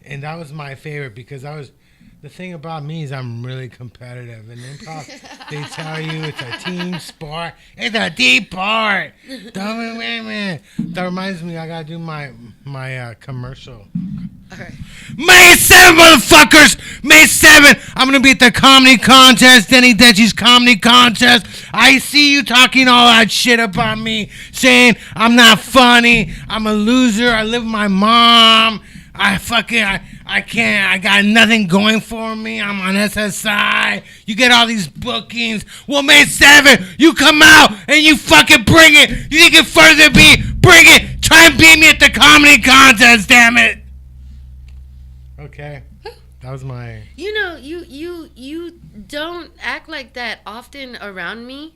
And that was my favorite because the thing about me is I'm really competitive. And improv, they tell you it's a team sport. It's a team sport. That reminds me, I gotta do my commercial. All right. May 7, motherfuckers! May 7, I'm gonna be at the comedy contest, Denny Deji's comedy contest. I see you talking all that shit about me, saying I'm not funny, I'm a loser, I live with my mom, I can't, I got nothing going for me, I'm on SSI, you get all these bookings. Well, May 7, you come out and you fucking bring it. You think it's further than me? Bring it! Try and beat me at the comedy contest, damn it! Okay, that was my. You don't act like that often around me,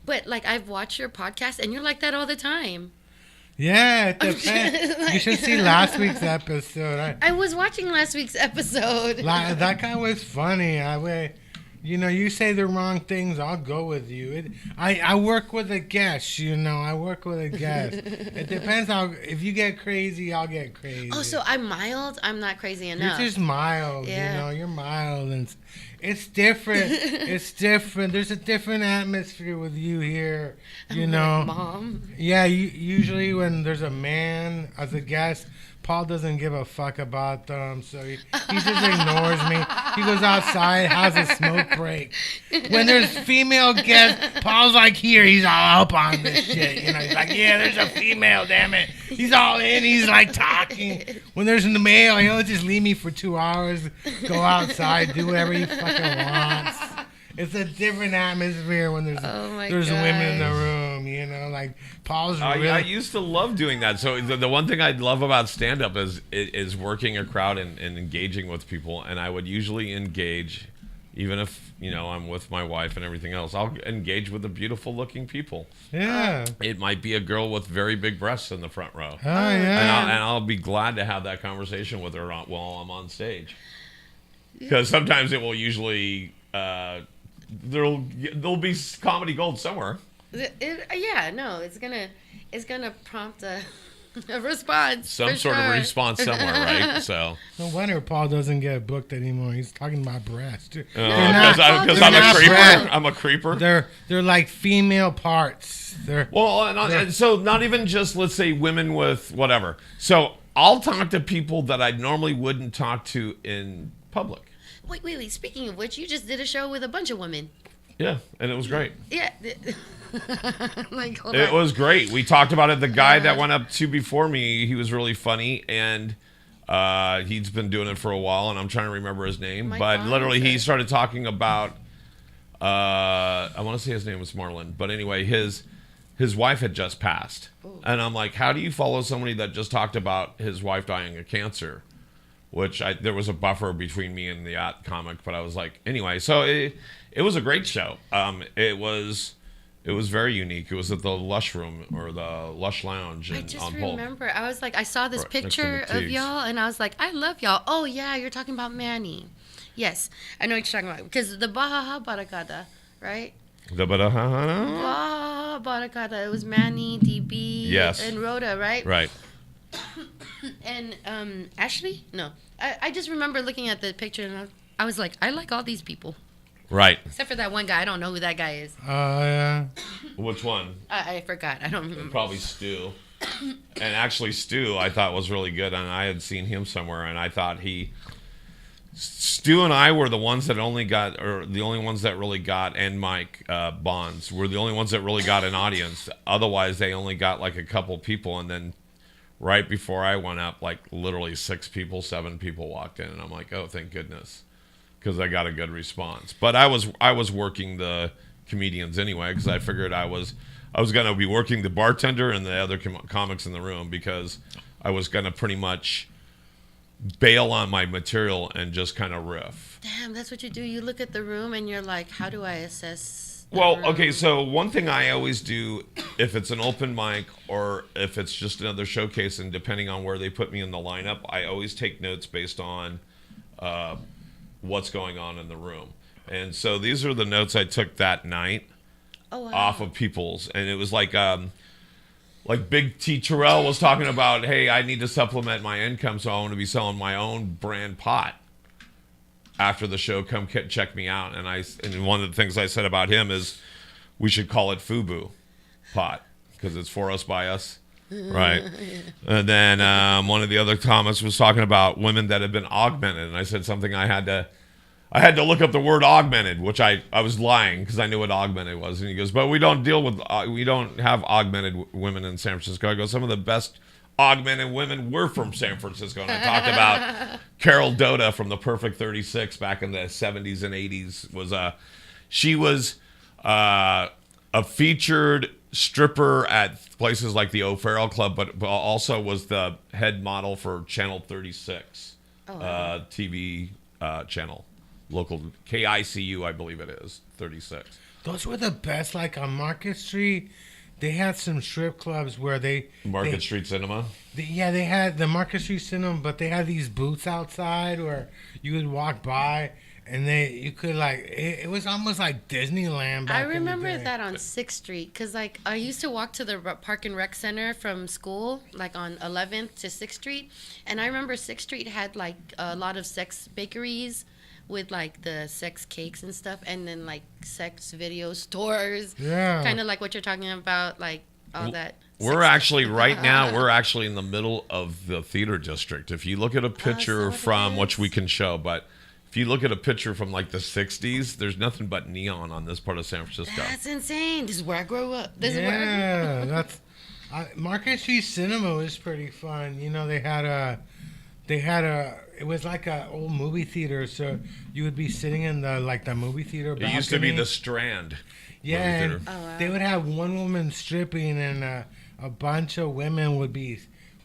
but like I've watched your podcast and you're like that all the time. Yeah, it depends. You should see last week's episode. I was watching last week's episode. That guy was funny. You say the wrong things, I'll go with you. I work with a guest, I work with a guest. It depends if you get crazy, I'll get crazy. Oh, so I'm mild? I'm not crazy enough. You're just mild, Yeah. You're mild. And it's different. It's different. There's a different atmosphere with you here, Mom. Yeah, usually when there's a man as a guest, Paul doesn't give a fuck about them, so he just ignores me. He goes outside, has a smoke break. When there's female guests, Paul's like, here, he's all up on this shit. He's like, yeah, there's a female, damn it. He's all in, he's like talking. When there's a male, he'll just leave me for 2 hours, go outside, do whatever he fucking wants. It's a different atmosphere when there's women in the room, like Paul's really... I used to love doing that. So the one thing I love about stand-up is working a crowd and engaging with people. And I would usually engage, even if, I'm with my wife and everything else, I'll engage with the beautiful-looking people. Yeah. It might be a girl with very big breasts in the front row. Oh, yeah. And I'll be glad to have that conversation with her while I'm on stage. Because sometimes it will usually... there'll be comedy gold somewhere. It's gonna prompt a response. Some sort of response somewhere, right? So no wonder Paul doesn't get booked anymore. He's talking about breasts. Because I'm a creeper. I'm a creeper. They're like female parts. So not even just, let's say, women with whatever. So I'll talk to people that I normally wouldn't talk to in public. Wait. Speaking of which, you just did a show with a bunch of women. Yeah, and it was great. Yeah. Like, hold It on. was great. We talked about it. The guy that went up to before me, he was really funny, and he's been doing it for a while, and I'm trying to remember his name. Mike But Barnes, literally, he or- started talking about, I want to say his name was Marlon, but anyway, his wife had just passed. Ooh. And I'm like, how do you follow somebody that just talked about his wife dying of cancer? Which there was a buffer between me and the comic, but I was like, anyway, so it was a great show. It was very unique. It was at the Lush Room or the Lush Lounge I just on Polk. remember. I was like, I saw this Right next to picture of McTeague's. y'all, and I was like, I love y'all. Oh yeah, you're talking about Manny. Yes, I know what you're talking about because the Baja Baracada, right? The Baja Baracada. It was Manny, DB, Yes. and Rhoda, right? Right. And Ashley? No, I just remember looking at the picture, and I was like, I like all these people Right. except for that one guy. I don't know who that guy is. Oh, yeah. Which one? I forgot. I don't remember. Probably Stu. And actually, Stu, I thought was really good, and I had seen him somewhere, and I thought Stu and I were the ones that only got, or the only ones that really got, and Mike Bonds were the only ones that really got an audience. Otherwise, they only got like a couple people, and then right before I went up, like literally 7 people walked in, and I'm like, oh, thank goodness, because I got a good response. But I was working the comedians anyway, because I figured I was going to be working the bartender and the other comics in the room, because I was going to pretty much bail on my material and just kind of riff. Damn, that's what you do. You look at the room and you're like, how do I assess? the Well, room? okay, so one thing I always do, if it's an open mic or if it's just another showcase, and depending on where they put me in the lineup, I always take notes based on what's going on in the room. And so these are the notes I took that night Oh, wow. off of people's, and it was like Big T Terrell was talking about, hey, I need to supplement my income, so I want to be selling my own brand pot. After the show, come check me out. And one of the things I said about him is we should call it FUBU pot, because it's for us by us, right? And then one of the other comments was talking about women that have been augmented, and I said something I had to look up the word augmented, which I was lying because I knew what augmented was. And he goes, but we don't have augmented women in San Francisco. I go, some of the best augmented women were from San Francisco. And I talked about Carol Doda from the Perfect 36 back in the 70s and 80s. She was a featured stripper at places like the O'Farrell Club, but also was the head model for Channel 36 TV channel. Local KICU, I believe it is, 36. Those were the best. Like on Market Street, they had some strip clubs where Market Street Cinema. they had the Market Street Cinema, but they had these booths outside where you would walk by and you could like it was almost like Disneyland. I Back remember in the day. that on 6th Street because like I used to walk to the Park and Rec Center from school, like on 11th to 6th Street, and I remember 6th Street had like a lot of sex bakeries with like the sex cakes and stuff, and then like sex video stores. Yeah. Kind of like what you're talking about, like all that. We're sex actually stuff. right now. We're actually in the middle of the theater district. If you look at a picture so it from is. which we can show, but if you look at a picture from like the '60s, there's nothing but neon on this part of San Francisco. That's insane. This is where I grew up. This is where I grew Yeah, that's Market Street Cinema was pretty fun. You know, they had a it was like a old movie theater, so you would be sitting in the movie theater It balcony. used to be the Strand. yeah, movie and theater. Oh, wow. they would have one woman stripping, and a bunch of women would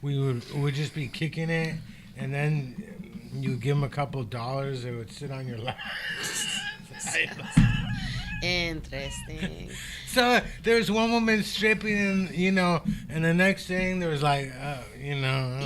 would just be kicking it, and then you give them a couple of dollars, they would sit on your lap. Interesting. So there was one woman stripping, and the next thing there was like, I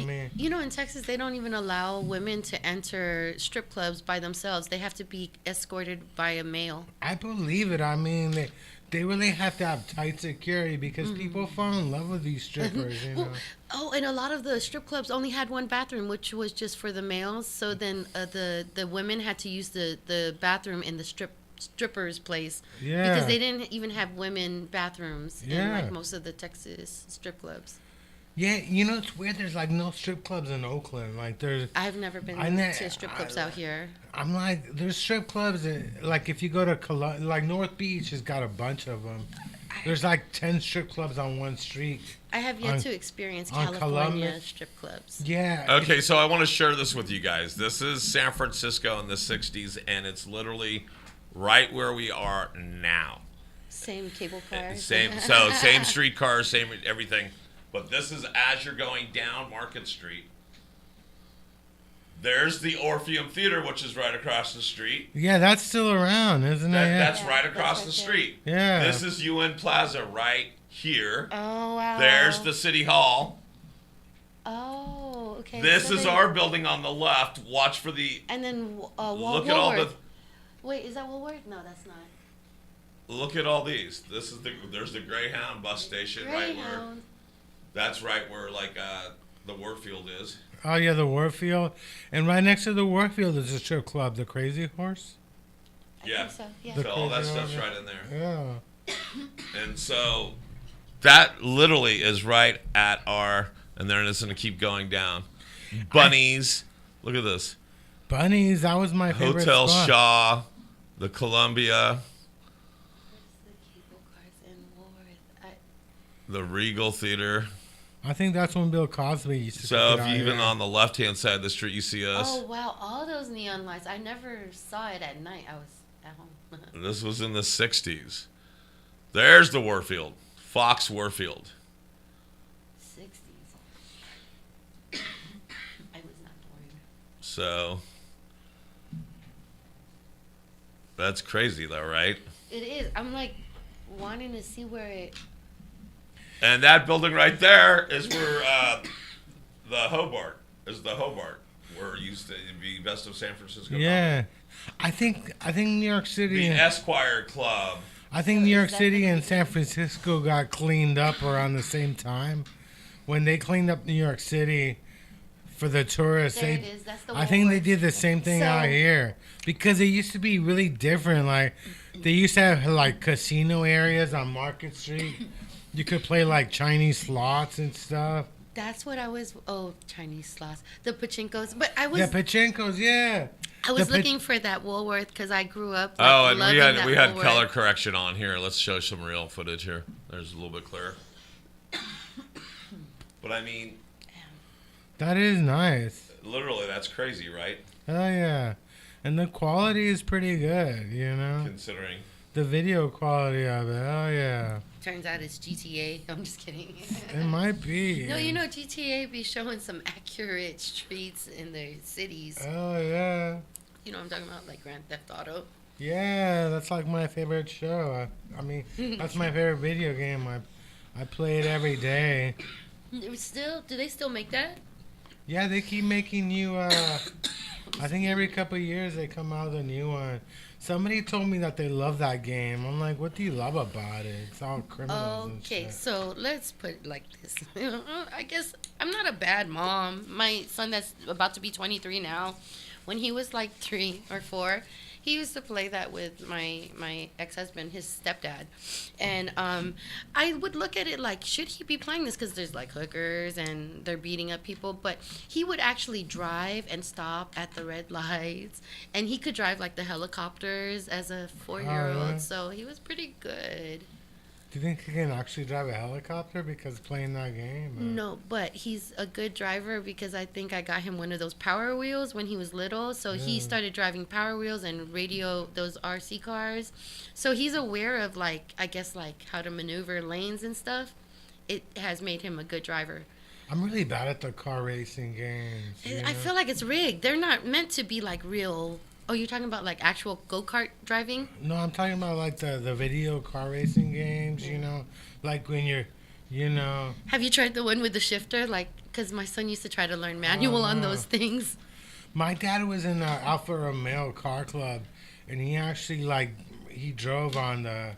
mean. You know, in Texas, they don't even allow women to enter strip clubs by themselves. They have to be escorted by a male. I believe it. I mean, they really have to have tight security because people fall in love with these strippers, you know. Well, oh, and a lot of the strip clubs only had one bathroom, which was just for the males. So then the women had to use the bathroom in the stripper's place. Yeah. Because they didn't even have women bathrooms in Yeah. like most of the Texas strip clubs. Yeah, you know it's weird. There's like no strip clubs in Oakland. Like there's, I've never been to strip clubs out here. I'm like, there's strip clubs. Like if you go to like North Beach has got a bunch of them. There's like 10 strip clubs on one street. I have yet to experience on California Columbus. strip clubs. Yeah. Okay, so I want to share this with you guys. This is San Francisco in the 60s, and it's literally right where we are now. Same cable cars. Same streetcars, same everything. But this is as you're going down Market Street. There's the Orpheum Theater, which is right across the street. Yeah, that's still around, isn't it? That's Yeah, right that's across right the there. street. Yeah. This is UN Plaza right here. Oh, wow. There's the City Hall. Oh, okay. This So is they- our building on the left. Watch for the. And then Look at all the. Woolworth. Wait, is that Woolworth? No, that's not. Look at all these. This is there's the Greyhound bus station right where. Greyhound. That's right where the Warfield is. Oh yeah, the Warfield, and right next to the Warfield is a strip club, the Crazy Horse. I Yeah. think so. Yeah. The So all that Crazy stuff's Horse. right in there. Yeah. And so that literally is right at our, and then it's going to keep going down. Bunnies. Look at this. Bunnies, that was my favorite Hotel spot. Shaw, the Columbia, The cable cars in Woolworth. the Regal Theater. I think that's when Bill Cosby used to. So sit if out you even here. on the left-hand side of the street, you see us. Oh, wow. All those neon lights. I never saw it at night. I was at home. This was in the 60s. There's the Warfield. Fox Warfield. 60s. I was not born. So that's crazy though, right? It is. I'm like wanting to see where it. And that building right there is where the Hobart where it used to be Best of San Francisco. Yeah, I think New York City. The Esquire Club. I think New York Is that City the- and San Francisco got cleaned up around the same time. When they cleaned up New York City for the tourists, There they, it is. That's the I think they Woolworth. did the same thing So- out here because it used to be really different. Like they used to have like casino areas on Market Street. You could play like Chinese slots and stuff. That's what I was. Oh, Chinese slots, the pachinkos. But I was, Yeah, Pachinkos, yeah. I was the pa- looking for that Woolworth because I grew up. Like, Oh, and loving that we had Woolworth. color correction on here. Let's show some real footage here. There's a little bit clearer. But I mean, That is nice. literally, that's crazy, right? Oh yeah, and the quality is pretty good. You know, Considering. the video quality of it. Oh yeah, Turns out it's GTA. I'm just kidding. it might be. No, you know GTA be showing some accurate streets in their cities. Oh yeah, You know what I'm talking about, like Grand Theft Auto. yeah. That's like my favorite show. I mean, that's my favorite video game. I play it every day. It was still, do they still make that? Yeah, they keep making new. I think every couple of years they come out with a new one. Somebody told me that they love that game. I'm like, what do you love about it? It's all criminals and Okay, shit. so let's put it like this. I guess I'm not a bad mom. My son that's about to be 23 now, when he was like 3 or 4, he used to play that with my ex-husband, his stepdad. And I would look at it like, should he be playing this? Because there's like hookers and they're beating up people. But he would actually drive and stop at the red lights. And he could drive like the helicopters as a 4-year-old. really? So he was pretty good. Do you think he can actually drive a helicopter because playing that game? or- No, but he's a good driver because I think I got him one of those Power Wheels when he was little. So he Yeah. started driving Power Wheels and radio those RC cars. So he's aware of like, I guess like how to maneuver lanes and stuff. It has made him a good driver. I'm really bad at the car racing games. you I know? feel like it's rigged. They're not meant to be like real. Oh, you're talking about like actual go-kart driving? No, I'm talking about like the video car racing games, you know? Like when you're, you know. Have you tried the one with the shifter? Like, because my son used to try to learn manual on no. those things. My dad was in the Alpha Romeo car club, and he actually, like, he drove on the,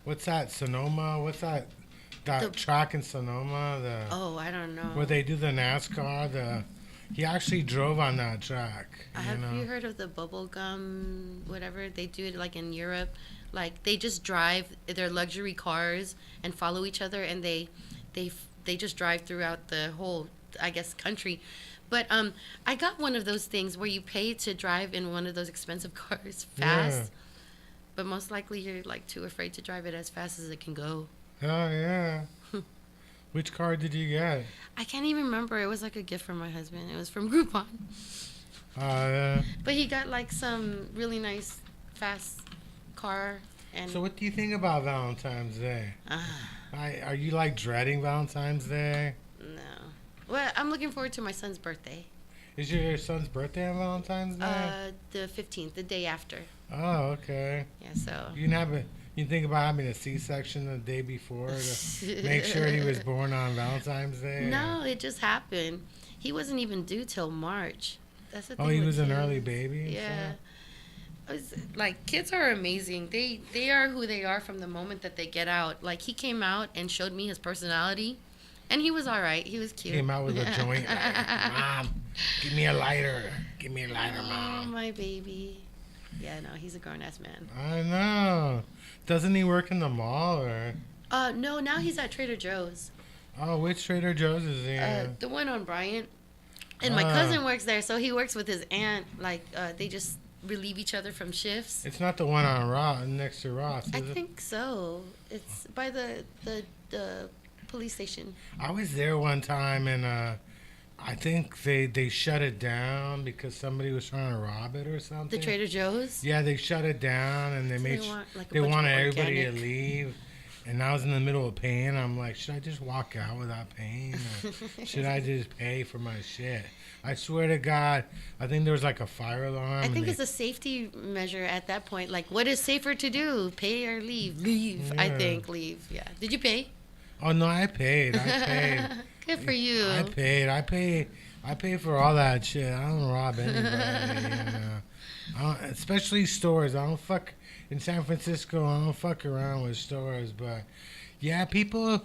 what's that, Sonoma? What's that The- track in Sonoma? Oh, I don't know. Where they do the NASCAR? He actually drove on that track. Have know? you heard of the bubble gum, whatever? They do it like in Europe. Like they just drive their luxury cars and follow each other and they they just drive throughout the whole, I guess, country. But I got one of those things where you pay to drive in one of those expensive cars fast. Yeah. But most likely you're like too afraid to drive it as fast as it can go. Oh, yeah. Which car did you get? I can't even remember. It was like a gift from my husband. It was from Groupon. Oh, yeah. But he got like some really nice fast car. And So what do you think about Valentine's Day? Ah. Are you like dreading Valentine's Day? no. Well, I'm looking forward to my son's birthday. Is your son's birthday on Valentine's Day? The 15th, the day after. Oh, okay. Yeah, so. You think about having a C-section the day before to make sure he was born on Valentine's Day? No, it just happened. He wasn't even due till March. That's the thing. Oh, he with was an kids. early baby? and Yeah. stuff? Like, kids are amazing. They are who they are from the moment that they get out. Like, he came out and showed me his personality, and he was all right. He was cute. Came out with a joint. Like, Mom, give me a lighter. Give me a lighter, Oh, Mom. my baby. Yeah, no, he's a grown-ass man. I know. Doesn't he work in the mall or? No, now he's at Trader Joe's. Oh, which Trader Joe's is he in? The one on Bryant. And my Ah. cousin works there, so he works with his aunt. Like, they just relieve each other from shifts. It's not the one on Ross, next to Ross, is I it? think so. It's by the police station. I was there one time and I think they shut it down because somebody was trying to rob it or something. The Trader Joe's? Yeah, they shut it down and they So made they want, like, a they bunch of wanted everybody to organic- leave. And I was in the middle of paying. I'm like, should I just walk out without paying? Or should I just pay for my shit? I swear to God, I think there was like a fire alarm. I and think they- it's a safety measure at that point. Like, what is safer to do? Pay or leave? Leave. I Yeah. think leave. Yeah. Did you pay? Oh no, I paid. I paid. Good for you. I paid. I pay for all that shit. I don't rob anybody. Especially stores. I don't fuck in San Francisco. I don't fuck around with stores. But yeah, people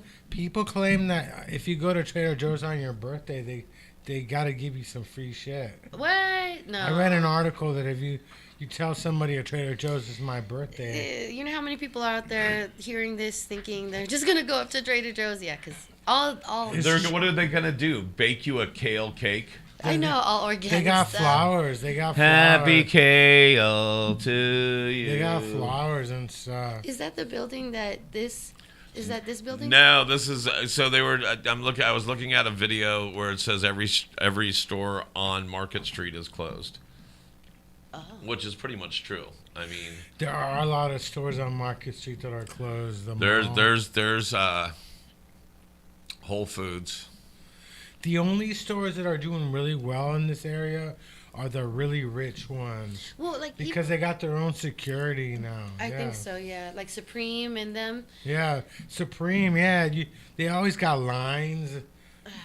claim that if you go to Trader Joe's on your birthday, they gotta give you some free shit. What? No. I read an article that if you tell somebody at Trader Joe's it's my birthday. You know how many people are out there hearing this thinking they're just gonna go up to Trader Joe's? Yeah, because all What are they gonna do? Bake you a kale cake? I know all organic. They got stuff. flowers. They got Happy flowers. kale to you. They got flowers and stuff. Is that the building that this? Is that this building? No, this is so they were. I was looking at a video where it says every store on Market Street is closed, Oh. which is pretty much true. I mean, There are a lot of stores on Market Street that are closed. The mall. there's Whole Foods. The only stores that are doing really well in this area are the really rich ones Well, like because they got their own security now. I yeah. think so. Yeah, like Supreme and them. Yeah, Supreme. Yeah, they always got lines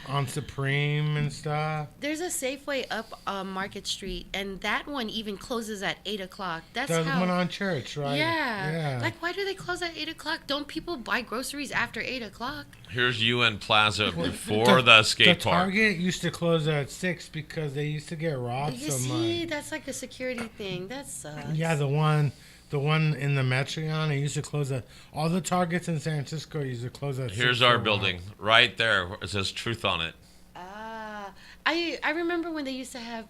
on Supreme and stuff. There's a Safeway up Market Street, and that one even closes at 8:00. That's The how. one on Church, right? Yeah. Like, why do they close at 8:00? Don't people buy groceries after 8:00? Here's UN Plaza before the skate the park. Target used to close at 6 because they used to get robbed You so see, much. that's like a security thing. That sucks. Yeah, the one in the Metreon, it used to close at all the Targets in San Francisco used to close at. Here's 6 our for a while. building right there. It says Truth on it. I remember when they used to have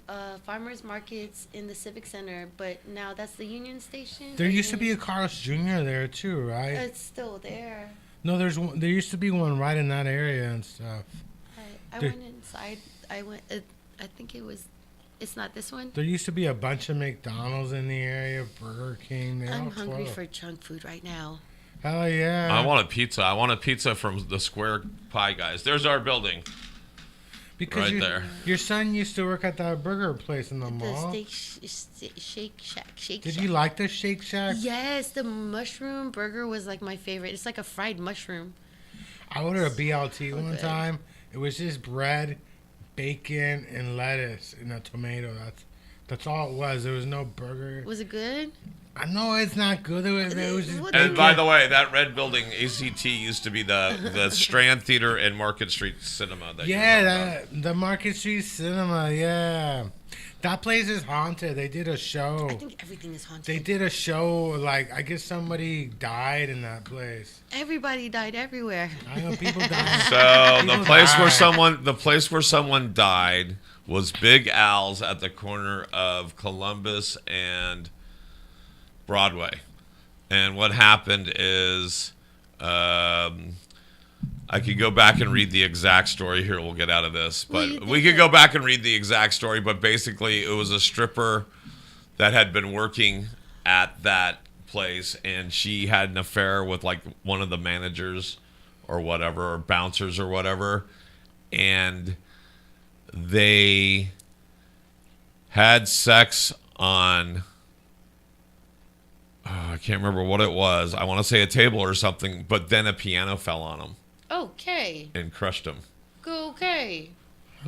farmers markets in the Civic Center, but now that's the Union Station. There used to be a Carl's Jr. there too, right? It's still there. No, there used to be one right in that area and stuff. I There- went inside. I think it was. It's not this one. There used to be a bunch of McDonald's in the area, Burger King. They I'm all hungry closed. for junk food right now. Hell yeah! I want a pizza. I want a pizza from the Square Pie guys. There's our building. because right your, there. Your son used to work at that burger place in the The mall. Shake Shack. Did you like the Shake Shack? Yes, the mushroom burger was like my favorite. It's like a fried mushroom. I ordered a BLT one good. time. It was just bread, bacon, and lettuce and a tomato. That's all it was. There was no burger. Was it good? I know it's not good. It was just And by the way, that red building, ACT, used to be the Strand Theater and Market Street Cinema. The Market Street Cinema. Yeah, that place is haunted. They did a show. I think everything is haunted. They did a show. Like, I guess somebody died in that place. Everybody died everywhere. I know people died. So People the place died. where someone died was Big Al's at the corner of Columbus and Broadway. And what happened is, I could go back and read the exact story here. We'll get out of this, but we could go back and read the exact story. But basically, it was a stripper that had been working at that place, and she had an affair with like one of the managers or whatever, or bouncers or whatever, and they had sex on. I can't remember what it was. I want to say a table or something, but then a piano fell on him. Okay. And crushed him. Okay.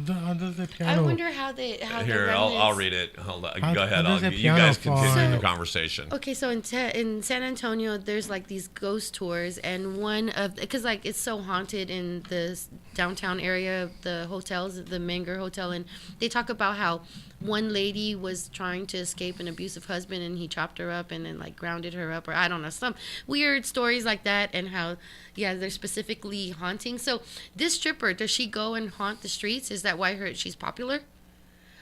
How does the I piano? wonder how Here, I'll read it. Hold on. Go ahead. does the You piano guys fall? continue the conversation. Okay, so in San Antonio, there's like these ghost tours, and one of because like it's so haunted in the downtown area, the hotels, the Menger Hotel, and they talk about how one lady was trying to escape an abusive husband, and he chopped her up and then like grounded her up, or I don't know, some weird stories like that, and how they're specifically haunting. So this stripper, does she go and haunt the streets? Is that why she's popular?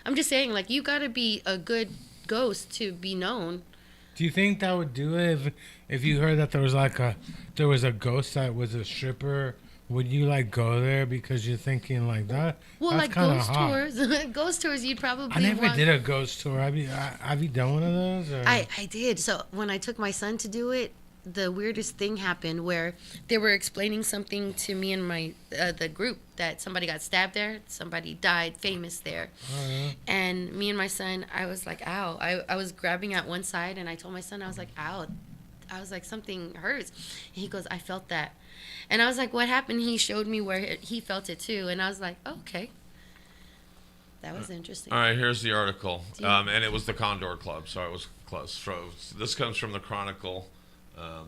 I'm just saying, like, you gotta be a good ghost to be known. Do you think that would do it if you heard that there was a ghost that was a stripper? Would you like go there because you're thinking like that? Well, That's like kinda ghost hot. tours, ghost tours, you'd probably. I never did a ghost tour. Have you done one of those? Or? I did. So when I took my son to do it, the weirdest thing happened where they were explaining something to me and my the group that somebody got stabbed there, somebody died famous there. Oh, yeah. And me and my son, I was like, ow. I was grabbing at one side, and I told my son, I was like, ow. I was like, something hurts. And he goes, I felt that. And I was like, what happened? He showed me where he felt it too. And I was like, oh, okay. That was interesting. All right, here's the article. And it was the Condor Club, so it was close. So this comes from the Chronicle.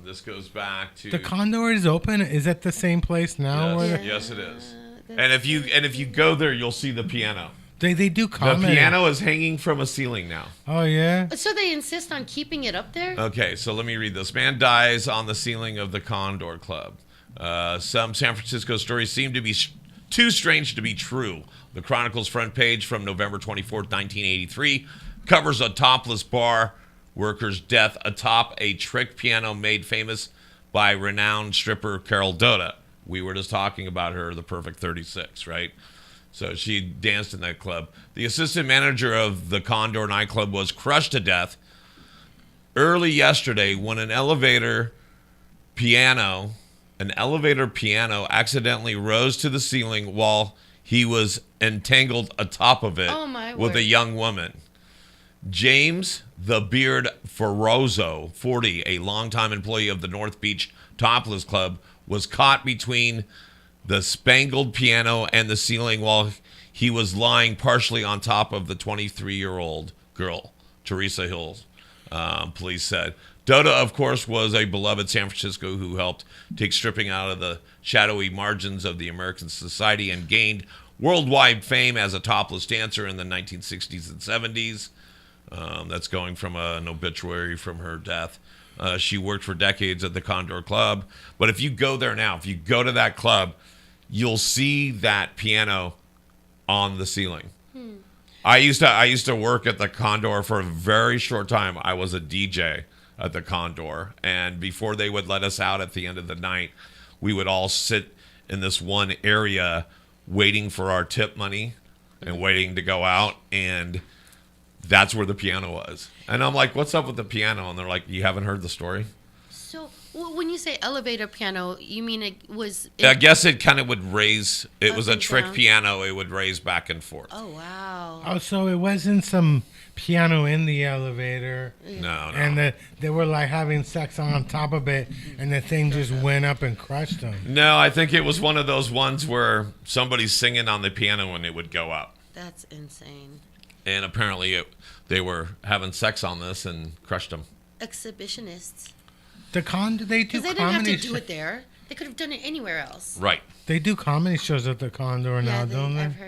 This goes back to The Condor is open. Is it the same place now? Yes, it is. And if you go there, you'll see the piano. They do comedy. The piano is hanging from a ceiling now. Oh yeah. So they insist on keeping it up there? Okay, so let me read this. Man dies on the ceiling of the Condor Club. Some San Francisco stories seem to be too strange to be true. The Chronicle's front page from November 24th, 1983 covers a topless bar worker's death atop a trick piano made famous by renowned stripper Carol Doda. We were just talking about her, the Perfect 36, right? So she danced in that club. The assistant manager of the Condor nightclub was crushed to death early yesterday when an elevator piano accidentally rose to the ceiling while he was entangled atop of it with a young woman. James the Beard Ferrozo, 40, a longtime employee of the North Beach Topless Club, was caught between the spangled piano and the ceiling while he was lying partially on top of the 23-year-old girl, Teresa Hills, police said. Doda, of course, was a beloved San Francisco who helped take stripping out of the shadowy margins of the American society and gained worldwide fame as a topless dancer in the 1960s and 70s. That's going from an obituary from her death. She worked for decades at the Condor Club. But if you go there now, if you go to that club, you'll see that piano on the ceiling. I used to work at the Condor for a very short time. I was a DJ at the Condor, and before they would let us out at the end of the night, we would all sit in this one area waiting for our tip money and waiting to go out, and that's where the piano was. And I'm like, what's up with the piano? And they're like, you haven't heard the story? So when you say elevator piano, you mean it was... I guess it kind of would raise... It was a and trick down. piano. It would raise back and forth. Oh, wow. Oh, so it wasn't some piano in the elevator. No. And they were like having sex on top of it, and the thing just went up and crushed them. No, I think it was one of those ones where somebody's singing on the piano and it would go up. That's insane. and apparently they were having sex on this and crushed them. Exhibitionists. They do Because they didn't have comedy to do it there. They could have done it anywhere else. Right. They do comedy shows at the Condor now, don't I've they?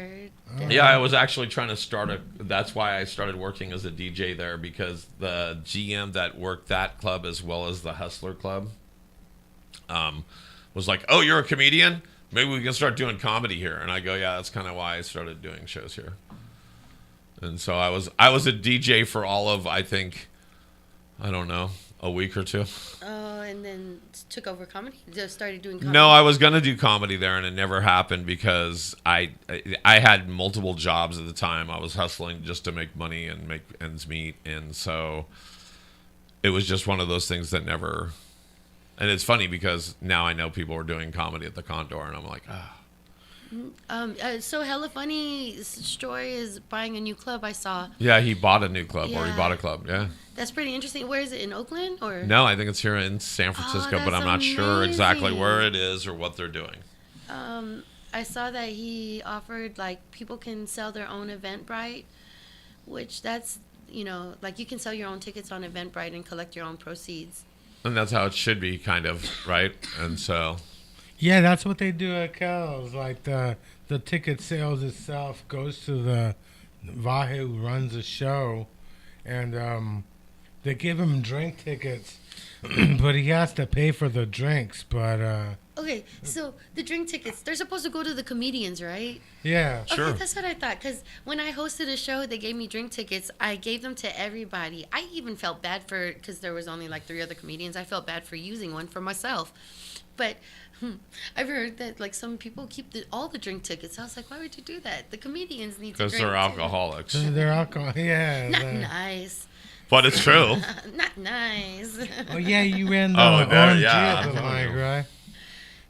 heard. Yeah, I was actually trying to start that's why I started working as a DJ there, because the GM that worked that club as well as the Hustler Club was like, "Oh, you're a comedian? Maybe we can start doing comedy here." And I go, "Yeah, that's kind of why I started doing shows here." And so I was a DJ for all of, I think, I don't know, a week or two. Oh, and then took over comedy? Just started doing comedy? No, I was gonna do comedy there, and it never happened because I had multiple jobs at the time. I was hustling just to make money and make ends meet, and so it was just one of those things that never. And it's funny because now I know people are doing comedy at the Condor, and I'm like, So Hella Funny Story is buying a new club. I saw. yeah, he bought a new club, or he Yeah. bought a club, yeah. That's pretty interesting. Where is it, in Oakland or? No, I think it's here in San Francisco, but that's I'm not sure exactly amazing. where it is or what they're doing. I saw that he offered like people can sell their own Eventbrite, which that's like you can sell your own tickets on Eventbrite and collect your own proceeds. And that's how it should be, kind of, right? And so, Yeah, that's what they do at Kel's. Like the ticket sales itself goes to the Vahe who runs the show, and they give him drink tickets, but he has to pay for the drinks. But Okay, so the drink tickets, they're supposed to go to the comedians, right? yeah, Sure. Okay, that's what I thought. Because when I hosted a show, they gave me drink tickets. I gave them to everybody. I even felt bad because there was only like 3 other comedians. I felt bad for using one for myself. But I've heard that like some people keep all the drink tickets. I was like, why would you do that? The comedians need to because drink. they're too. alcoholics. they're alcohol. Yeah. Not nice. But it's true. Not nice. Oh yeah, you ran the Oh, OMG yeah, I'm open telling mic, you. right?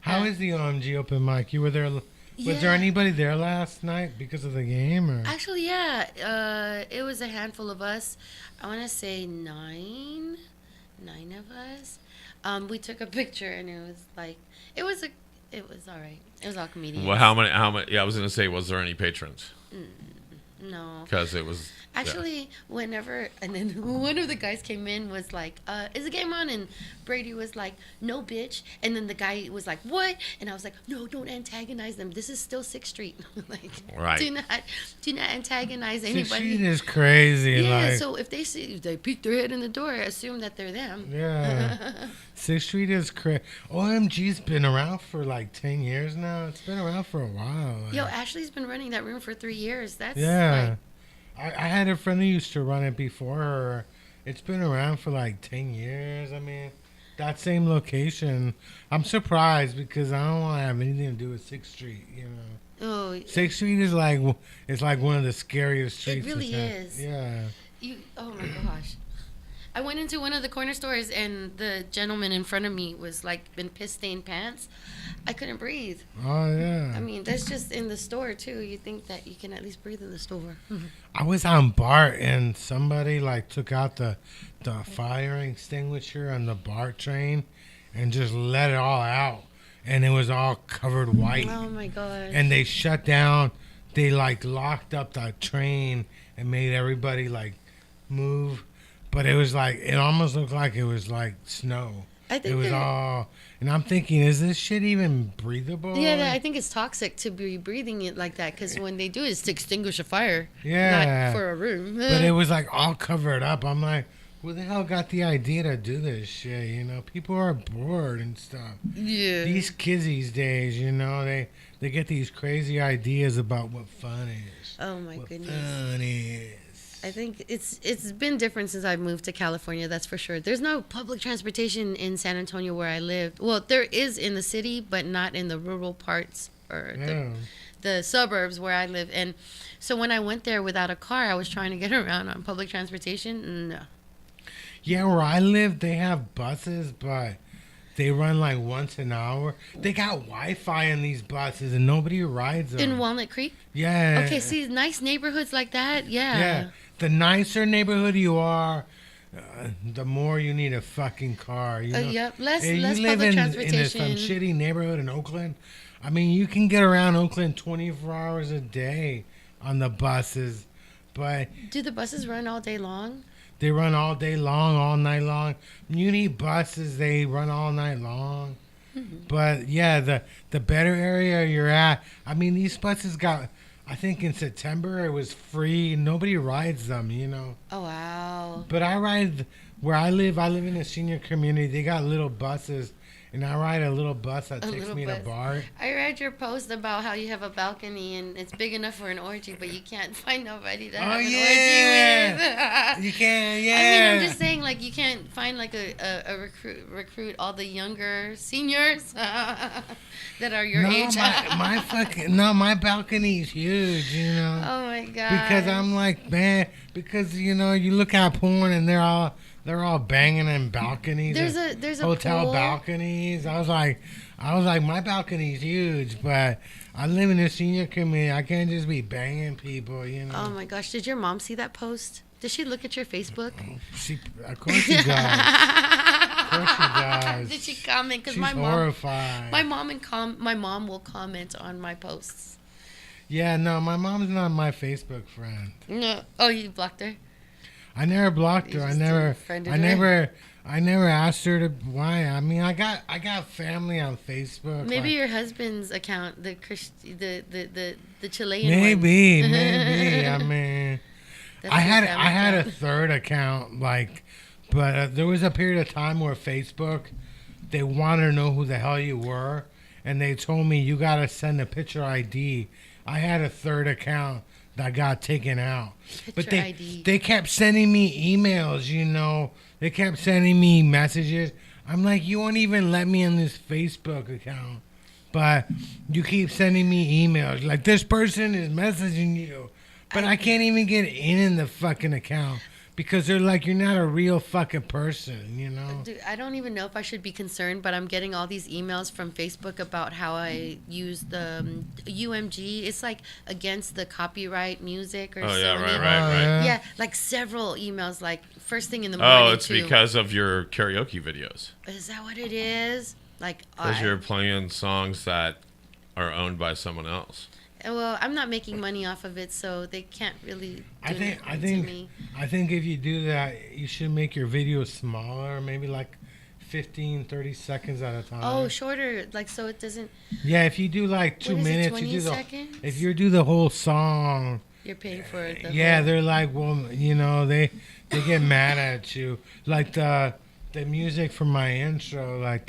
How is the OMG open mic? You were there. Was there Yeah. anybody there last night because of the game? Or? Actually, yeah. It was a handful of us. I want to say 9 of us. We took a picture and it was like it was all right. It was all comedians. Well, how many? Yeah, I was gonna say, was there any patrons? No. Because it was. Actually, whenever, and then one of the guys came in was like, is the game on? And Brady was like, no, bitch. And then the guy was like, what? And I was like, no, don't antagonize them. This is still 6th Street. Like, Right. do not antagonize Sixth anybody. Street is crazy. Yeah, like, so if they peek their head in the door, assume that they're them. yeah. 6th Street is crazy. OMG's been around for like 10 years now. It's been around for a while. Like, Yo, Ashley's been running that room for 3 years. That's yeah. like, I had a friend who used to run it before her. It's been around for like 10 years. I mean, that same location. I'm surprised because I don't want to have anything to do with 6th Street, you know. oh, 6th Street is like, it's like one of the scariest streets. really in town. is. Yeah. oh my gosh. I went into one of the corner stores and the gentleman in front of me was like in piss-stained pants. I couldn't breathe. Oh, yeah. I mean, that's just in the store too. You think that you can at least breathe in the store. I was on BART and somebody like took out the fire extinguisher on the BART train and just let it all out. And it was all covered white. Oh my god. And they shut down. They like locked up the train and made everybody like move. But it was like, it almost looked like it was like snow. I think It was that- all, and I'm thinking, is this shit even breathable? Yeah, I think it's toxic to be breathing it like that because when they do it, it's to extinguish a fire, Yeah. not for a room. But it was like all covered up. I'm like, who the hell got the idea to do this shit? You know, people are bored and stuff. yeah. These kids these days, you know, they get these crazy ideas about what fun is. Oh my What goodness. fun is. I think it's been different since I moved to California. That's for sure. There's no public transportation in San Antonio where I live. Well, there is in the city, but not in the rural parts or Yeah. the suburbs where I live. And so when I went there without a car, I was trying to get around on public transportation. No. Yeah, where I live, they have buses, but they run like once an hour. They got Wi-Fi in these buses, and nobody rides them. In Walnut Creek? Yeah. Okay, see, nice neighborhoods like that, Yeah. The nicer neighborhood you are, the more you need a fucking car. You know? Yep, less Hey, less you live public in transportation. some shitty neighborhood in Oakland. I mean, you can get around Oakland 24 hours a day on the buses. But Do the buses run all day long? they run all day long, all night long. Muni buses, they run all night long. But yeah, the better area you're at, I mean, these buses got, I think in September it was free. Nobody rides them, you know. Oh, wow. But I ride where I live in a senior community. They got little buses, and I ride a little bus that A takes little me bus. to BART. I read your post about how you have a balcony and it's big enough for an orgy, but you can't find nobody to have an orgy with. You can, I yeah. mean, I'm just saying, like, you can't find like a recruit all the younger seniors that are your age. My balcony's huge, you know. Oh my god. Because I'm like, man, because you know, you look at porn and they're all banging in balconies. There's a hotel pool. balconies. I was like, my balcony's huge, but I live in a senior community. I can't just be banging people, you know. Oh my gosh, did your mom see that post? Did she look at your Facebook? Of course she does. Of course she does. Did she comment? Because She's my mom, horrified. my mom will comment on my posts. Yeah, no, my mom's not my Facebook friend. No, oh, you blocked her. I never blocked her. You I just never, unfriended I her? never, I never asked her to. Why? I mean, I got family on Facebook. Maybe like, your husband's account, the Chilean maybe, one. maybe. I mean, That's I your had family I had a account. third account, like, but there was a period of time where Facebook, they wanted to know who the hell you were, and they told me you gotta send a picture ID. I had a third account that got taken out, but Picture ID. they kept sending me emails. You know, they kept sending me messages. I'm like, you won't even let me in this Facebook account, but you keep sending me emails. Like, this person is messaging you, but I can't even get in the fucking account because they're like, you're not a real fucking person, you know? Dude, I don't even know if I should be concerned, but I'm getting all these emails from Facebook about how I use the UMG. It's like against the copyright music or Oh, yeah, something. right. Yeah, like several emails, like first thing in the morning. Oh, it's too. because of your karaoke videos. Is that what it is? Like, Because you're playing songs that are owned by someone else. well, I'm not making money off of it, so they can't really. I do think anything to me. I think if you do that, you should make your videos smaller, maybe like 15, 30 seconds at a time. Oh, shorter, like so it doesn't. Yeah, if you do like 2 What is it, minutes, 20 you do seconds? if you do the whole song, You're paying for it. yeah, they're like, well, you know, they get mad at you. Like the music from my intro, like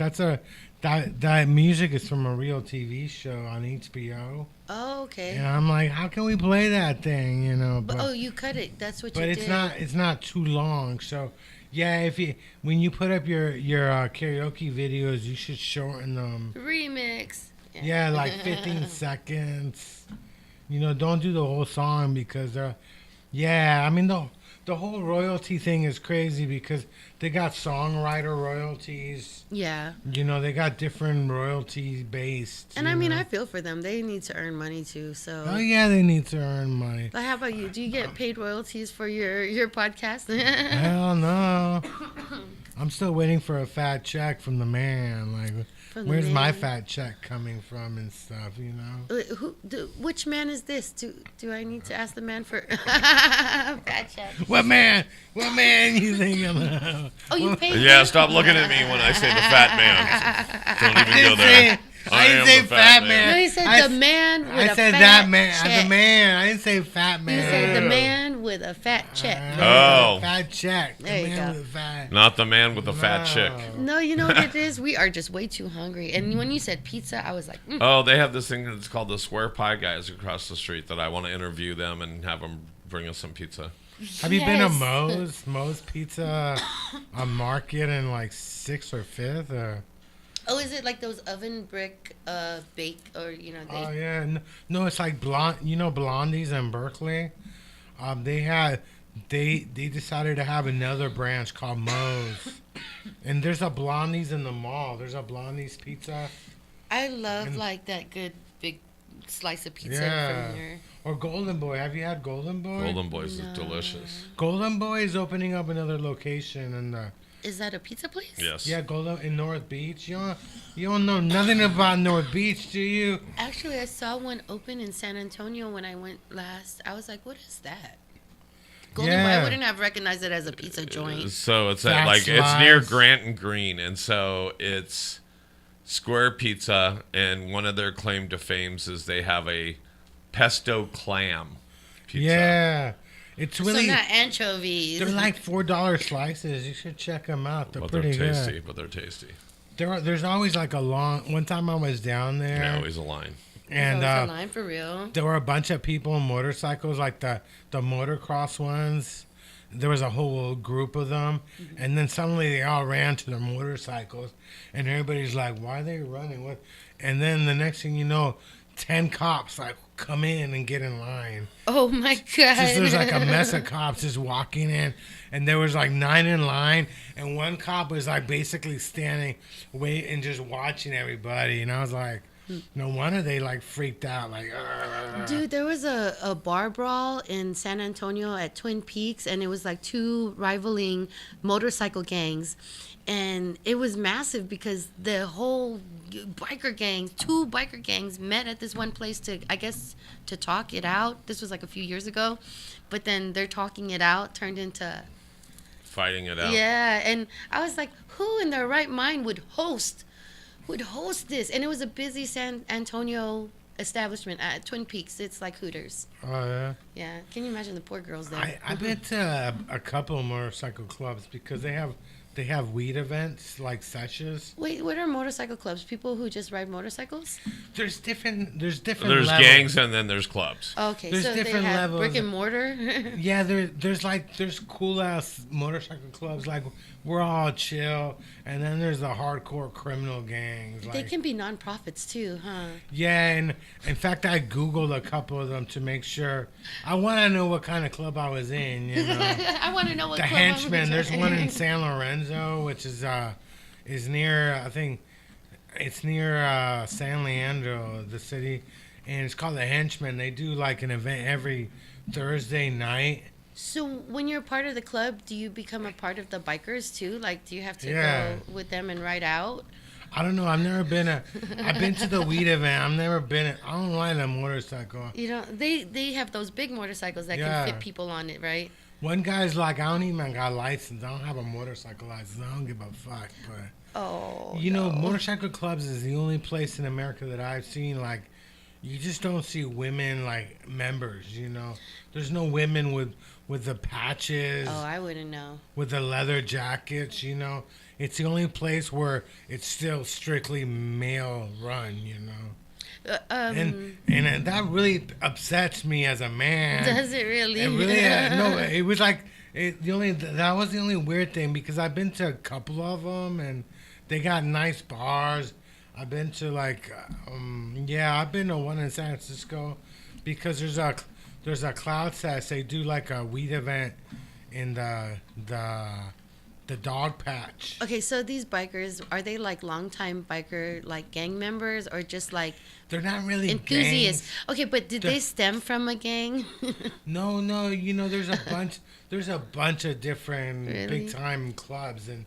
that music is from a real TV show on HBO. Oh, okay. And I'm like, how can we play that thing, you know? But, oh, you cut it. That's what you But did. it's not too long. So yeah, if you when you put up your karaoke videos, you should shorten them. Remix. Yeah, like 15 seconds. You know, don't do the whole song because yeah, I mean the whole royalty thing is crazy because they got songwriter royalties. Yeah. You know, they got different royalty based. And you I mean, know? I feel for them. They need to earn money too. So. Oh yeah, they need to earn money. But how about you? Do you get paid royalties for your podcast? Hell no. I'm still waiting for a fat check from the man. Like, From the where's my man? fat check coming from and stuff, you know? Which man is this? Do I need to ask the man for fat check? What man? What man you think I'm Oh, you paid Yeah, him? stop looking at me when I say the fat man. Don't even go there. I didn't am say the fat man. No, he said I the man with I a said fat that man. check. The man. I didn't say fat man. You said the man with a fat check. Oh. Fat check. The There you man go. with a fat. Not the man with the fat chick. No, you know what it is? We are just way too hungry. And when you said pizza, I was like, Oh, they have this thing that's called the Square Pie Guys across the street that I want to interview them and have them bring us some pizza. Have you been to Yes. Moe's Pizza on Market in like 6th or 5th? Or? oh, is it like those oven brick bake or Oh yeah, no, it's like blonde. You know, Blondies in Berkeley. They decided to have another branch called Moe's, and there's a Blondies in the mall. There's a Blondies Pizza. I love And- like that good big slice of pizza Yeah. from your. Or Golden Boy. Have you had Golden Boy? Golden Boys No. is delicious. Golden Boy is opening up another location in the Is that a pizza place? Yes. yeah Golden in North Beach. You don't know nothing about North Beach, do you? Actually, I saw one open in San Antonio when I went last. I was like, what is that? Golden, Yeah. I wouldn't have recognized it as a pizza joint. So it's Fat like it's near slice. Grant and Green, and so it's Square Pizza, and one of their claim to fames is they have a pesto clam pizza. Yeah. It's really, So not anchovies. they're like $4 slices. You should check them out. They're But pretty they're tasty. good. But they're tasty. There's always like a long. One time I was down there, Yeah, always a line. and a line for real. there were a bunch of people on motorcycles, like the motocross ones. There was a whole group of them, and then suddenly they all ran to their motorcycles, and everybody's like, "Why are they running? What?" And then the next thing you know, 10 cops like come in and get in line. Oh my god. Just there's like a mess of cops just walking in, and there was like 9 in line, and one cop was like basically standing, waiting, just watching everybody, and I was like, no wonder they like freaked out, like. Dude, there was a bar brawl in San Antonio at Twin Peaks, and it was like two rivaling motorcycle gangs. And it was massive because the whole two biker gangs met at this one place to, I guess, to talk it out. This was like a few years ago. But then their talking it out turned into, Fighting it out. yeah. And I was like, who in their right mind would host this? And it was a busy San Antonio establishment at Twin Peaks. It's like Hooters. Oh yeah. Yeah. Can you imagine the poor girls there? I've been to a couple of motorcycle clubs because they have weed events like sessions. Wait, what are motorcycle clubs? People who just ride motorcycles? There's different There's levels. gangs and then there's clubs. Okay, There's so they different have levels. brick and mortar. Yeah, there's cool ass motorcycle clubs, like we're all chill, and then there's the hardcore criminal gangs. They Like, can be nonprofits too, huh? yeah, and in fact, I googled a couple of them to make sure. I want to know what kind of club I was in. You know, I want to know what the club I'm Henchman. There's in. one in San Lorenzo, which is near. I think it's near San Leandro, the city, and it's called the Henchman. They do like an event every Thursday night. So when you're part of the club, do you become a part of the bikers too? Like, do you have to Yeah. go with them and ride out? I don't know. I've never been I've been to the weed event. I've never been. I don't ride a motorcycle. You know, they have those big motorcycles that Yeah. can fit people on it, right? One guy's like, I don't even got a license. I don't have a motorcycle license. I don't give a fuck. But Oh, you know, motorcycle clubs is the only place in America that I've seen like you just don't see women like members. You know, there's no women with the patches, Oh, I wouldn't know. with the leather jackets. You know, it's the only place where it's still strictly male run. You know. And that really upsets me as a man. Does it really? It really, no, it was like that was the only weird thing because I've been to a couple of them and they got nice bars. I've been to like, I've been to one in San Francisco because there's a Cloud Fest. They do like a weed event in the dog patch. Okay, so these bikers, are they like longtime biker, like gang members, or just like They're not really enthusiasts? gangs. Okay, but did they stem from a gang? No. You know, there's a bunch of different Really? big time clubs, and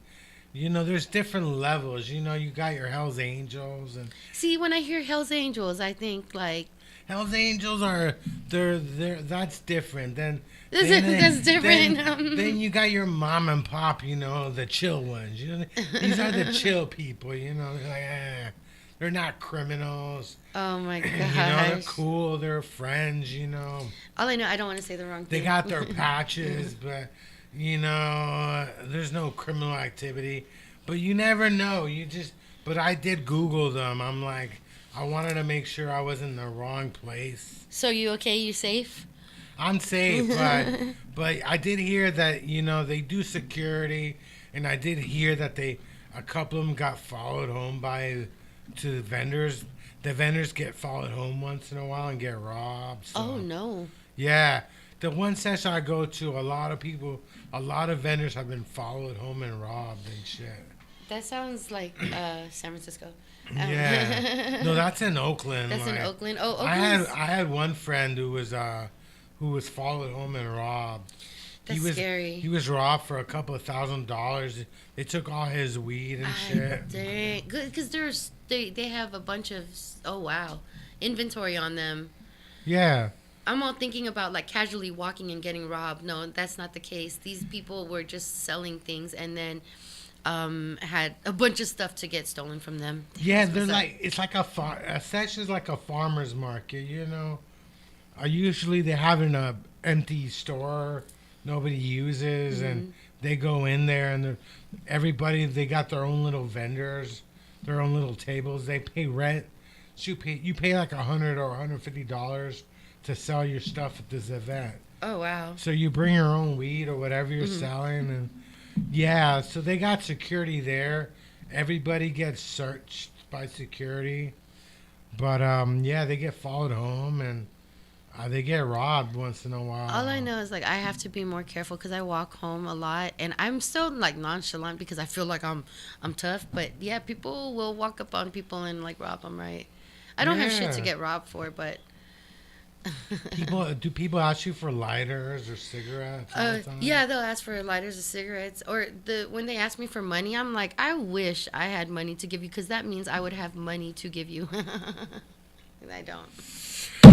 you know, there's different levels. You know, you got your Hell's Angels, and See, when I hear Hell's Angels, I think like Hell's Angels are they're that's different. Then That's different. Then you got your mom and pop. You know, the chill ones. You know, these are the chill people. You know, they're like, they're not criminals. oh my gosh. You know, they're cool. They're friends. You know. All I know, I don't want to say the wrong thing. They got their patches, but you know, there's no criminal activity. But you never know. But I did Google them. I'm like, I wanted to make sure I was in the wrong place. So you okay? You safe? I'm safe, but I did hear that you know they do security, and I did hear that a couple of them got followed home to vendors. The vendors get followed home once in a while and get robbed. So. Oh no. Yeah, the one session I go to, a lot of vendors have been followed home and robbed and shit. That sounds like San Francisco. Yeah, no, that's in Oakland. That's in like, Oakland. Oh, I Oakland's had one friend who was followed home and robbed. That's scary. He was robbed for a couple of $1,000s. They took all his weed and shit. Dang. Good, because they have a bunch of, oh wow, inventory on them. Yeah. I'm all thinking about like casually walking and getting robbed. No, that's not the case. These people were just selling things and then had a bunch of stuff to get stolen from them. Yeah, That's they're what's up. like it's like a section's like a farmer's market, you know. Usually they have an empty store nobody uses, and they go in there and everybody they got their own little vendors, their own little tables. They pay rent. So you pay like $100 or $150 to sell your stuff at this event. Oh wow. So you bring your own weed or whatever you're selling, and yeah, so they got security there. Everybody gets searched by security, but yeah, they get followed home and they get robbed once in a while. All I know is like I have to be more careful because I walk home a lot, and I'm still like nonchalant because I feel like I'm tough. But yeah, people will walk up on people and like rob them. Right? I don't have shit to Yeah. get robbed for, but Do people ask you for lighters or cigarettes all the time? yeah, they'll ask for lighters or cigarettes, or when they ask me for money, I'm like, I wish I had money to give you because that means I would have money to give you. And I don't.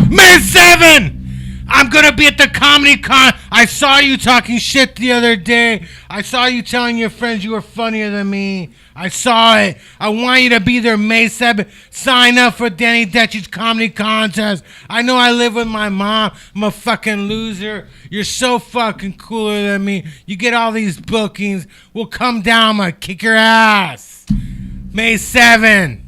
May 7! I'm gonna be at the comedy con. I saw you talking shit the other day. I saw you telling your friends you were funnier than me. I saw it. I want you to be there May 7th. Sign up for Danny Detch's comedy contest. I know I live with my mom. I'm a fucking loser. You're so fucking cooler than me. You get all these bookings. We'll come down. I'm gonna kick your ass. May 7th.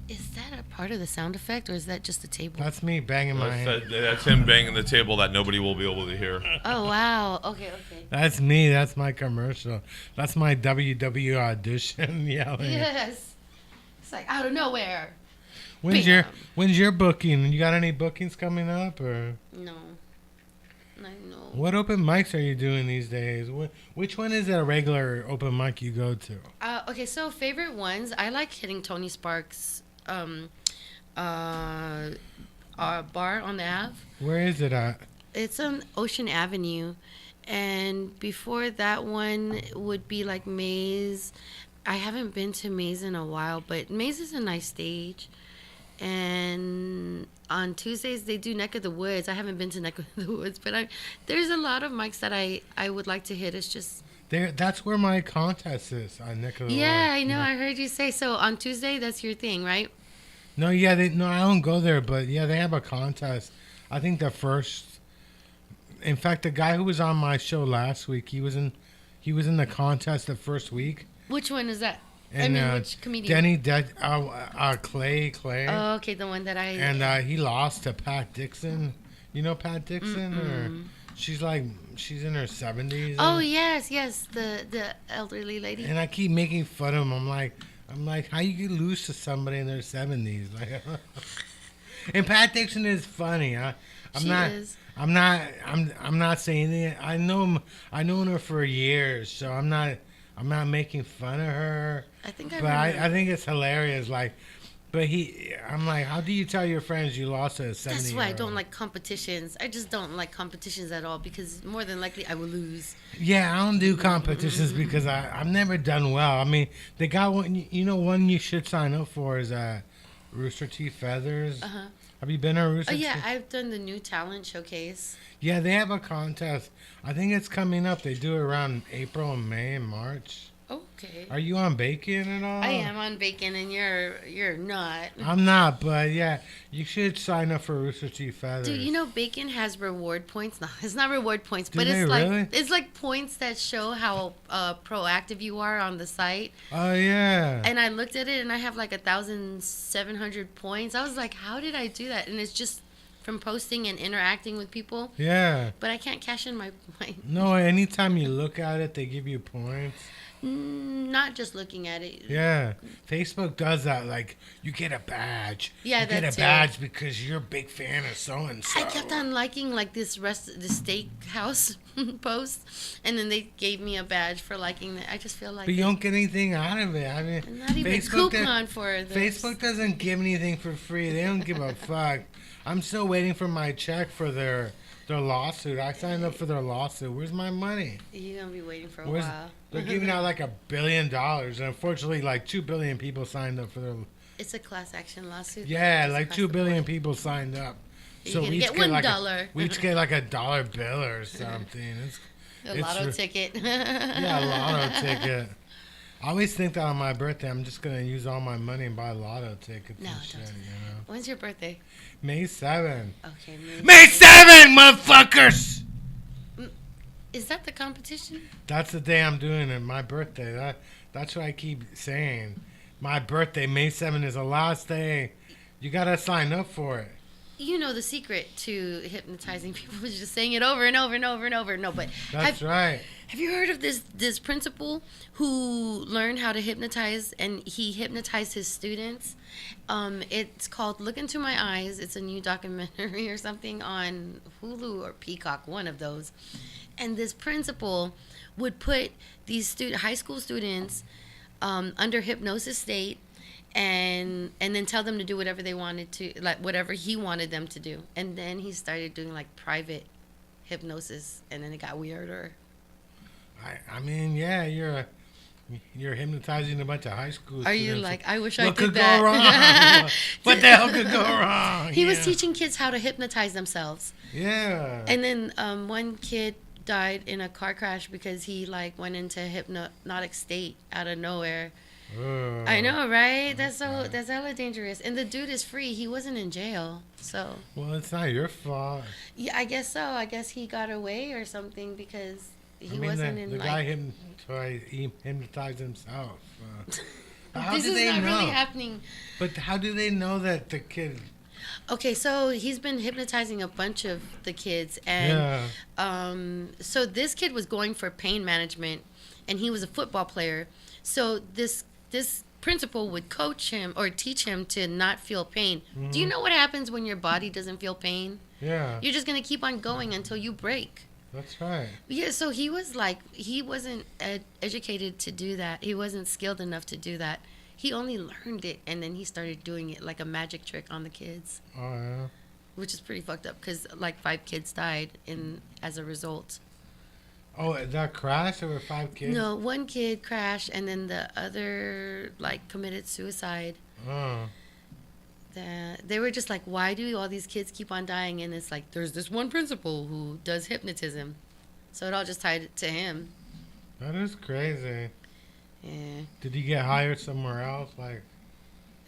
Is that a part of the sound effect, or is that just the table? That's me banging my head. That's him banging the table that nobody will be able to hear. Oh wow. Okay. That's me. That's my commercial. That's my WW audition yelling. Yes. It's like out of nowhere. When's your booking? You got any bookings coming up or No. I know. what open mics are you doing these days? Which one is a regular open mic you go to? Okay, so favorite ones. I like hitting Tony Sparks' bar on the Ave. Where is it at? It's on Ocean Avenue. And before that one would be like Maze. I haven't been to Maze in a while, but Maze is a nice stage. And on Tuesdays they do Neck of the Woods. I haven't been to Neck of the Woods, but there's a lot of mics that I would like to hit. It's just That's where my contest is on Nick of the yeah, Woods. I know. I heard you say so. On Tuesday, that's your thing, right? No, yeah, I don't go there, but yeah, they have a contest. I think the first. In fact, the guy who was on my show last week, he was in the contest the first week. Which one is that? And which comedian? Clay. Oh, okay, the one that I. And he lost to Pat Dixon. You know Pat Dixon? Or she's in her 70s. Oh yes, the elderly lady. And I keep making fun of him. I'm like, how you get lose to somebody in their 70s? Like, and Pat Dixon is funny. I'm not saying it. I known her for years, so I'm not making fun of her. I think But I think it's hilarious. Like, I'm like, how do you tell your friends you lost to a 70-year-old? That's why I don't like competitions. I just don't like competitions at all because more than likely I will lose. Yeah, I don't do competitions because I've never done well. I mean, they got one. One you should sign up for is Rooster Teeth Feathers. Uh-huh. Have you been to Rooster Oh yeah, Teeth? I've done the new talent showcase. Yeah, they have a contest. I think it's coming up. They do it around April and May and March. Okay. Are you on Bacon at all? I am on Bacon and you're not. I'm not, but yeah, you should sign up for Rooster Teeth Feathers. Dude, you know Bacon has reward points. No, it's not reward points, but they it's like really? it's like points that show how proactive you are on the site. Oh yeah. And I looked at it and I have like 1,700 points. I was like, how did I do that? And it's just from posting and interacting with people. Yeah. But I can't cash in my points. No, anytime you look at it, they give you points. Not just looking at it. Yeah, Facebook does that. Like, you get a badge. Yeah, you get that a too. badge because you're a big fan of so and so. I kept on liking like the steakhouse post, and then they gave me a badge for liking that. I just feel like But you don't get anything out of it. I mean, not even a coupon for this. Facebook doesn't give anything for free. They don't give a fuck. I'm still waiting for my check for their lawsuit. I signed up for their lawsuit. Where's my money? You're gonna be waiting for a while. They're giving out like $1 billion, and unfortunately, like 2 billion people signed up for their. It's a class action lawsuit. Yeah, It's like across 2 the billion board. people signed up You're we gonna each get $1. we each get like a dollar bill or something. A lotto ticket. Yeah, a lotto ticket. I always think that on my birthday, I'm just gonna use all my money and buy lotto tickets No, and shit. don't. You know, When's your birthday? May 7. Okay, May 7, motherfuckers. Is that the competition? That's the day I'm doing it. My birthday. That's what I keep saying. My birthday, May 7, is the last day. You gotta sign up for it. You know the secret to hypnotizing people is just saying it over and over and over and over. No, but That's right. have you heard of this principal who learned how to hypnotize, and he hypnotized his students? It's called Look Into My Eyes. It's a new documentary or something on Hulu or Peacock, one of those. And this principal would put these high school students under hypnosis state, and then tell them to do whatever they wanted to, like whatever he wanted them to do. And then he started doing like private hypnosis, and then it got weirder. I mean, yeah, you're hypnotizing a bunch of high school students. Are you like, I wish I What did could that? go wrong? What the hell could go wrong? He was teaching kids how to hypnotize themselves. Yeah. And then one kid died in a car crash because he like went into hypnotic state out of nowhere. Ugh. I know, right? That's hella dangerous. And the dude is free. He wasn't in jail, so. Well, it's not your fault. Yeah, I guess so. I guess he got away or something because he wasn't in the like. guy hypnotized himself. How This do is they not know? really happening. But how do they know that the kid? Okay, so he's been hypnotizing a bunch of the kids, and so this kid was going for pain management, and he was a football player. So this principal would coach him or teach him to not feel pain. Do you know what happens when your body doesn't feel pain? Yeah. You're just gonna keep on going until you break. That's right. Yeah, so he wasn't educated to do that. He wasn't skilled enough to do that. He only learned it, and then he started doing it like a magic trick on the kids, Oh yeah. which is pretty fucked up because like 5 kids died as a result. Oh, that crash? There were 5 kids? No, 1 kid crashed, and then the other like committed suicide. Oh. They were just like, why do all these kids keep on dying? And it's like, there's this one principal who does hypnotism. So it all just tied to him. That is crazy. Yeah. Did he get hired somewhere else? Like,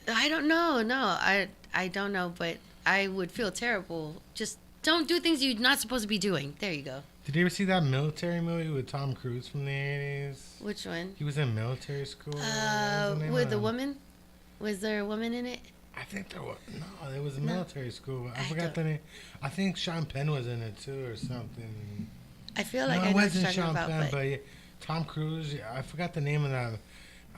I don't know. No, I don't know, but I would feel terrible. Just don't do things you're not supposed to be doing. There you go. did you ever see that military movie with Tom Cruise from the 80s? Which one? He was in military school. What was the name With of the that? woman? Was there a woman in it? I think there was. No, there was a No. military school. But I I forgot don't- the name. I think Sean Penn was in it too or something. I feel like No, I it know what you're wasn't talking Sean about, Penn, but but yeah, Tom Cruise. I forgot the name of that.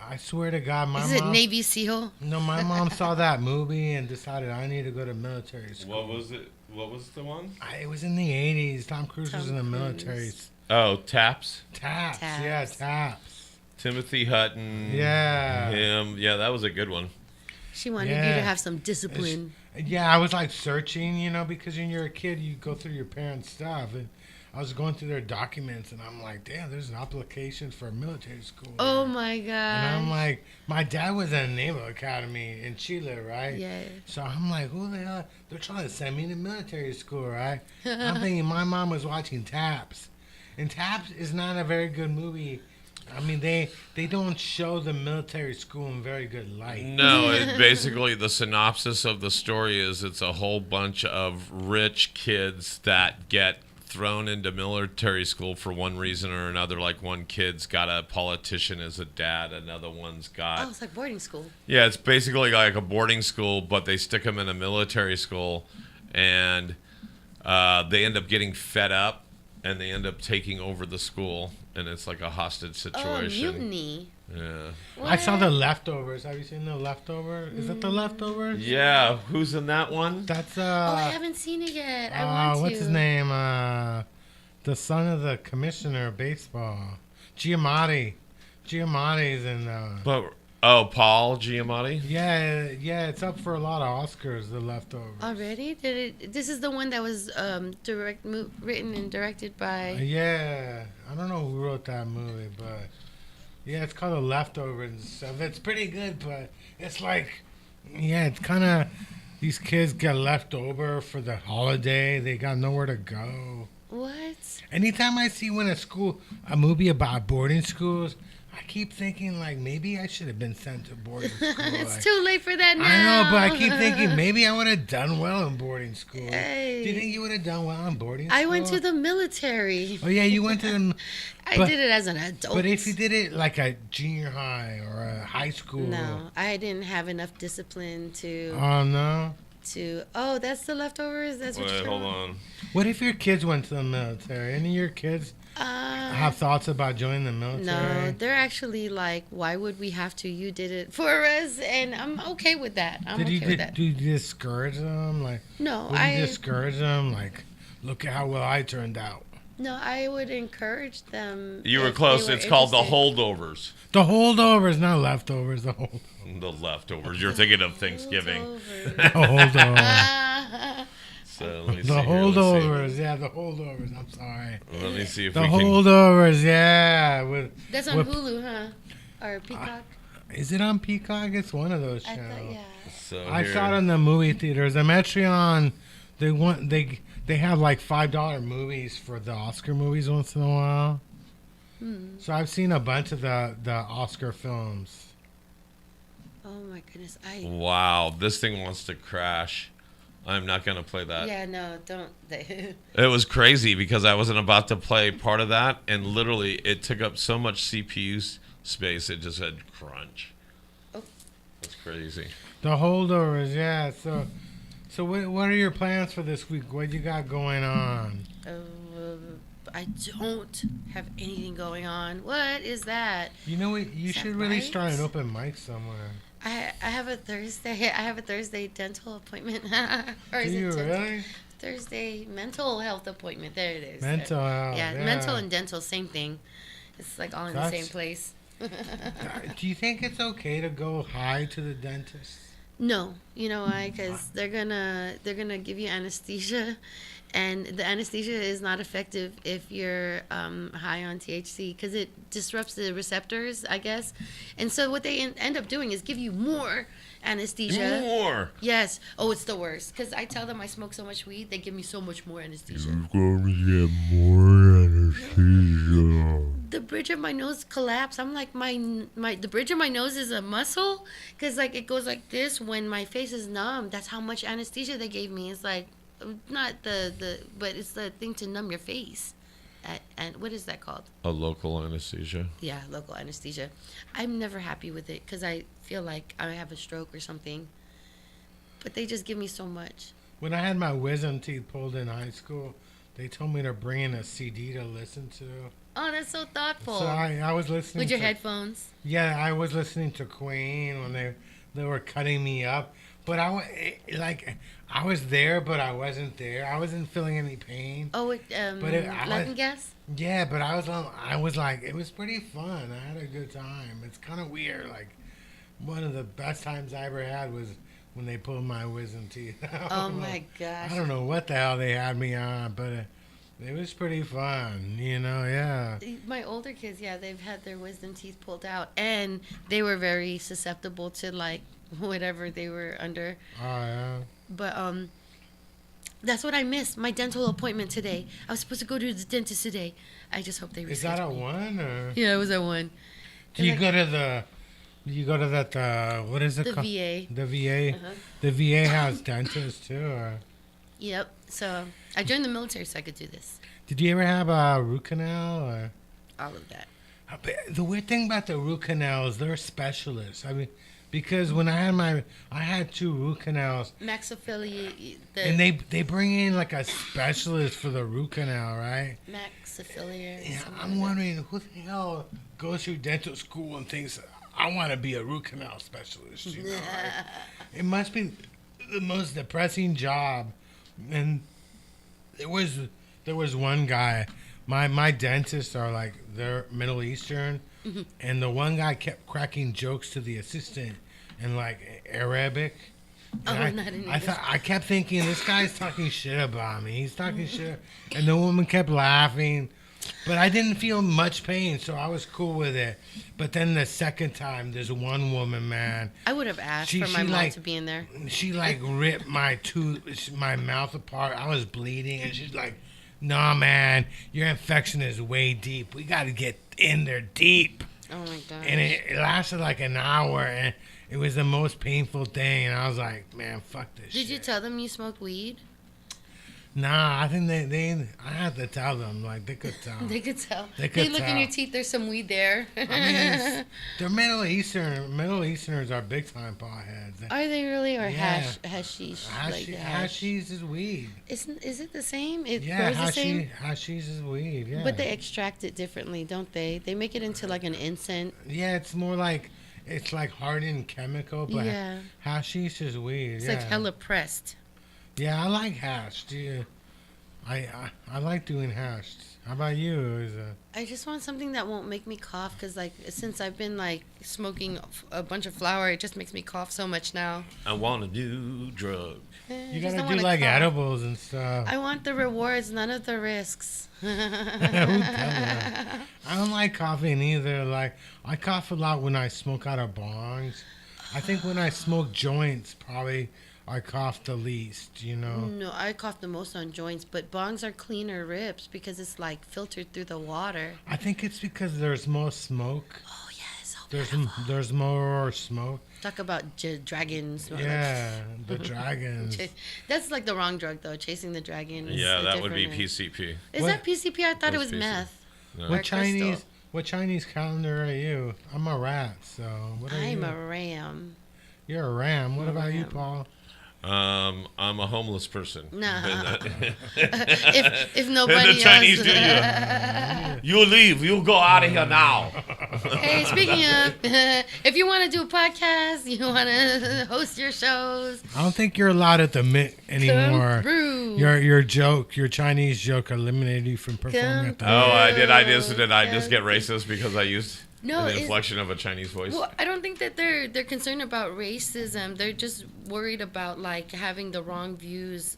I swear to God, my is it mom. Navy SEAL? No, my mom saw that movie and decided I need to go to military school. What was it? What was the one? It was in the 80s. Tom Cruise was in the Tom military. Cruise. Oh, Taps. Taps. Yeah, Taps. Timothy Hutton. Yeah. Him. Yeah, that was a good one. She wanted you Yeah. to have some discipline. Yeah, I was like searching, because when you're a kid, you go through your parents' stuff. And I was going through their documents, and I'm like, damn, there's an application for a military school. Oh here. my god. And I'm like, my dad was in a naval academy in Chile, right? Yeah. So I'm like, who the hell? They're trying to send me to military school, right? I'm thinking my mom was watching Taps. And Taps is not a very good movie. I mean, they don't show the military school in very good light. No, basically the synopsis of the story is it's a whole bunch of rich kids that get thrown into military school for one reason or another. Like one kid's got a politician as a dad, another one's got... Oh, it's like boarding school. Yeah, it's basically like a boarding school, but they stick them in a military school, and they end up getting fed up, and they end up taking over the school, and it's like a hostage Oh, situation. mutiny. Yeah. I saw What? The Leftovers. Have you seen The Leftovers? Is it The Leftovers? Yeah, who's in that one? That's Oh, I haven't seen it yet. I want to. what's his name? The son of the commissioner of baseball, Giamatti. Giamatti's in. Paul Giamatti? Yeah, it's up for a lot of Oscars. The Leftovers. Already? This is the one that was written and directed by. Yeah, I don't know who wrote that movie, but yeah, it's called The Leftovers and stuff. It's pretty good, but it's like, yeah, it's kind of these kids get left over for the holiday. They got nowhere to go. What? Anytime I see a movie about boarding schools, I keep thinking like maybe I should have been sent to boarding school. It's like, too late for that now. I know, but I keep thinking maybe I would have done well in boarding school. Hey. Do you think you would have done well in boarding school? I went to the military. Oh yeah, you went to the. I but- did it as an adult. But if you did it like a junior high or a high school. No, I didn't have enough discipline to. Oh no. Oh, that's the leftovers. That's what Wait, you're hold talking on. What if your kids went to the military? Any of your kids have thoughts about joining the military? No, they're actually like, why would we have to? You did it for us, and I'm okay with that. Did you discourage them? Like, No, would you discourage them? Like, look at how well I turned out. No, I would encourage them. You were if close. they were It's called the interested. holdovers. The holdovers, not leftovers. The holdovers. The leftovers. You're thinking of Thanksgiving. Holdovers. The holdovers. So let me see The here. holdovers. Yeah, the holdovers. I'm sorry. Let me see if The we can. holdovers. Yeah. That's on with- Hulu, huh? Or Peacock? Is it on Peacock? It's one of those I channels. thought, yeah. So I here. saw it in the movie theaters. I'm actually on. They have like $5 movies for the Oscar movies once in a while. So I've seen a bunch of the Oscar films. Oh my goodness. Wow, this thing wants to crash. I'm not going to play that. Yeah, no, don't. It was crazy because I wasn't about to play part of that, and literally it took up so much CPU space, it just said crunch. Oh. That's crazy. The holdovers, yeah. So what are your plans for this week? What you got going on? I don't have anything going on. What is that? You know what? You Is that should really right? start an open mic somewhere. I have a Thursday dental appointment. Or Do is you it really? Thursday mental health appointment? There it is. Mental health. Yeah, Yeah. mental and dental, same thing. It's like all in the That's- same place. Do you think it's okay to go high to the dentist? No, you know why? Because they're gonna give you anesthesia, and the anesthesia is not effective if you're high on THC because it disrupts the receptors, I guess. And so what they end up doing is give you more anesthesia. More. Yes. Oh, it's the worst. Because I tell them I smoke so much weed, they give me so much more anesthesia. You're gonna get more anesthesia. The bridge of my nose collapsed. I'm like, the bridge of my nose is a muscle, because like it goes like this when my face is numb. That's how much anesthesia they gave me. It's like not but it's the thing to numb your face. And what is that called? A local anesthesia. Yeah, local anesthesia. I'm never happy with it because I feel like I have a stroke or something. But they just give me so much. When I had my wisdom teeth pulled in high school, they told me to bring in a CD to listen to. Oh, that's so thoughtful. So I was listening With your to, headphones. Yeah, I was listening to Queen when they were cutting me up. But I was there, but I wasn't there. I wasn't feeling any pain. Oh, laughing gas? Yeah, but I was like, it was pretty fun. I had a good time. It's kind of weird. Like, one of the best times I ever had was when they pulled my wisdom teeth out. Oh my gosh. I don't know what the hell they had me on, but it was pretty fun, yeah. My older kids, yeah, they've had their wisdom teeth pulled out, and they were very susceptible to like whatever they were under. Oh, yeah. But that's what I missed. My dental appointment today. I was supposed to go to the dentist today. I just hope they reschedule Is that a me. one, or Yeah, it was at 1. do you go to that, what is it The called? VA. The VA. Uh-huh. The VA has dentists too, or? Yep. So I joined the military so I could do this. Did you ever have a root canal, or? All of that. The weird thing about the root canals, they're specialists. I mean, because when I had 2 root canals, Maxillofacial. and they bring in like a specialist for the root canal, right? Maxillofacial. Yeah, something I'm like wondering who the hell goes through dental school and thinks I want to be a root canal specialist. You know, right? It must be the most depressing job. And there was one guy. My dentists are like, they're Middle Eastern, and the one guy kept cracking jokes to the assistant in like Arabic. And not in I kept thinking, this guy's talking shit about me. He's talking shit, and the woman kept laughing. But I didn't feel much pain, so I was cool with it. But then the second time, there's one woman, man. I would have asked She- for my she mom like- to be in there. She like ripped my mouth apart. I was bleeding, and she's like, "Nah, man, your infection is way deep. We got to get in there deep." Oh my god. And it lasted like an hour, and it was the most painful thing. And I was like, "Man, fuck this shit." Did you tell them you smoked weed? Nah, I think I had to tell them. Like, they could tell. They could tell. They could look in tell. your teeth. There's some weed there. I mean, they're Middle Eastern. Middle Easterners are big time potheads. Are they really, or Yeah. hashish? Like the hash? Hashish is weed. Is it the same? It Yeah, grows the same. hashish is weed. Yeah, But they extract it differently, don't they? They make it into like an incense. yeah, it's more like it's like hardened chemical, but Yeah. hashish is weed. It's yeah. like hella pressed. Yeah, I like hash. I like doing hash. How about you? I just want something that won't make me cough, because like since I've been like smoking a bunch of flour, it just makes me cough so much now. I want to do drugs. You just gotta don't do wanna like cough. edibles and stuff. I want the rewards, none of the risks. Who tell that? I don't like coughing either. Like, I cough a lot when I smoke out of bongs. I think when I smoke joints, probably I cough the least, you know? No, I cough the most on joints, but bongs are cleaner rips because it's like filtered through the water. I think it's because there's more smoke. Oh yes, so There's more smoke. talk about dragons. or, like, Yeah, the dragons. that's like the wrong drug though. Chasing the dragon. Is Yeah, a that would be different- PCP. Is What? that PCP? I thought it That's was PCP. meth. No. Or What Chinese? crystal. What Chinese calendar are you? I'm a rat, so what are I'm you? a ram. You're a ram. What I'm a about you, ram. Paul? I'm a homeless person. Nah. In If nobody the Chinese else. studio. You leave. You go out of here now. Hey, speaking of, if you want to do a podcast, you want to host your shows, I don't think you're allowed at the Mint anymore. come through. Your Chinese joke eliminated you from performing at the. Oh, I did. I just get racist because I used No, an it's- inflection of a Chinese voice. Well, I don't think that they're concerned about racism. They're just worried about like having the wrong views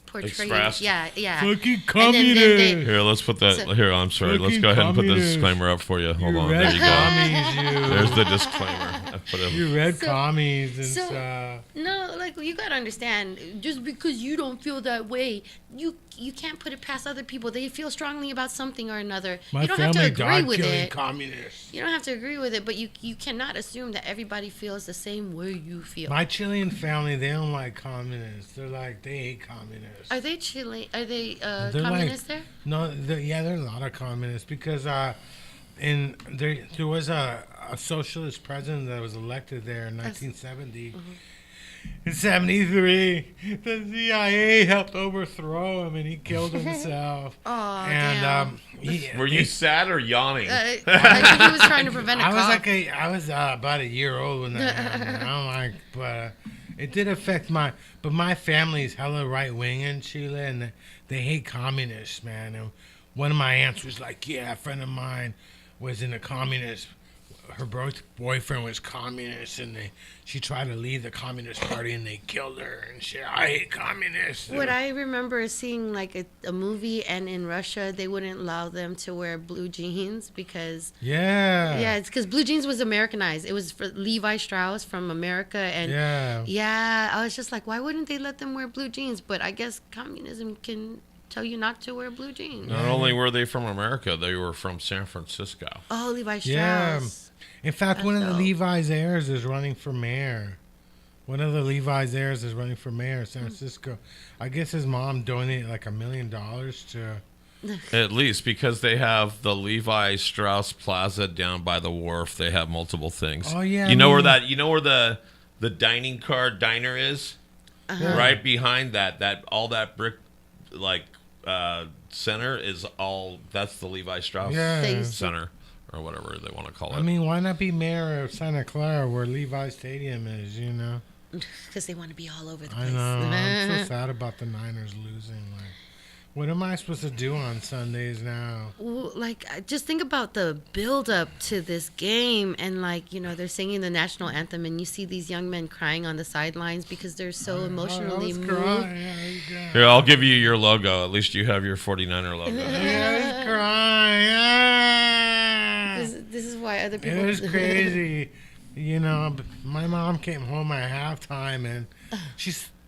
portrayed. Expressed. Yeah. Fucking And then communist. Here, let's put that. So- Here, I'm sorry. Let's Fucking go ahead and put the communist. disclaimer up for you. Hold You on. red There you go. commies, There's the disclaimer. I put it. you red So- commies and so- stuff. No, like you gotta understand. Just because you don't feel that way, you can't put it past other people. They feel strongly about something or another. My You don't have to family agree died with killing it. communists. You don't have to agree with it, but you cannot assume that everybody feels the same way you feel. My Chilean family, they don't like communists. They're like, they hate communists. Are they Chile? Are they They're communists there? No, yeah, there are a lot of communists because there was a socialist president that was elected there in 1970. In 73, the CIA helped overthrow him and he killed himself. Oh, and damn. Were you sad or yawning? I think he was trying to prevent a I was cough. I was about a year old when that happened. I don't like, but it did affect but my family's hella right wing in Chile and they hate communists, man. And one of my aunts was like, yeah, a friend of mine was in a communist. Her boyfriend was communist, and she tried to leave the Communist Party, and they killed her. And shit, I hate communists. What I remember is seeing like a movie, and in Russia they wouldn't allow them to wear blue jeans because Yeah. it's because blue jeans was Americanized. It was for Levi Strauss from America, and Yeah. I was just like, why wouldn't they let them wear blue jeans? But I guess communism can tell you not to wear blue jeans. Not only were they from America, they were from San Francisco. Oh, Levi Yeah. Strauss. In fact, one of the dope. Levi's heirs is running for mayor. One of the Levi's heirs is running for mayor in San Francisco. I guess his mom donated like $1 million to. At least because they have the Levi Strauss Plaza down by the wharf. They have multiple things. Oh, yeah, You know I mean- where the dining car diner is? Right behind that all that brick center is all that's the Levi Strauss Yeah. They used Center or whatever they want to call it. I mean, why not be mayor of Santa Clara where Levi Stadium is, you know? Because they want to be all over the I place. know. I'm so sad about the Niners losing. Like, What am I supposed to do on Sundays now? Well, like, just think about the build up to this game, and like, they're singing the national anthem, and you see these young men crying on the sidelines because they're so emotionally moved. Here, I'll give you your logo. At least you have your 49er logo. Yeah, I was crying. Yeah. This is why other people. It was crazy. My mom came home at halftime, and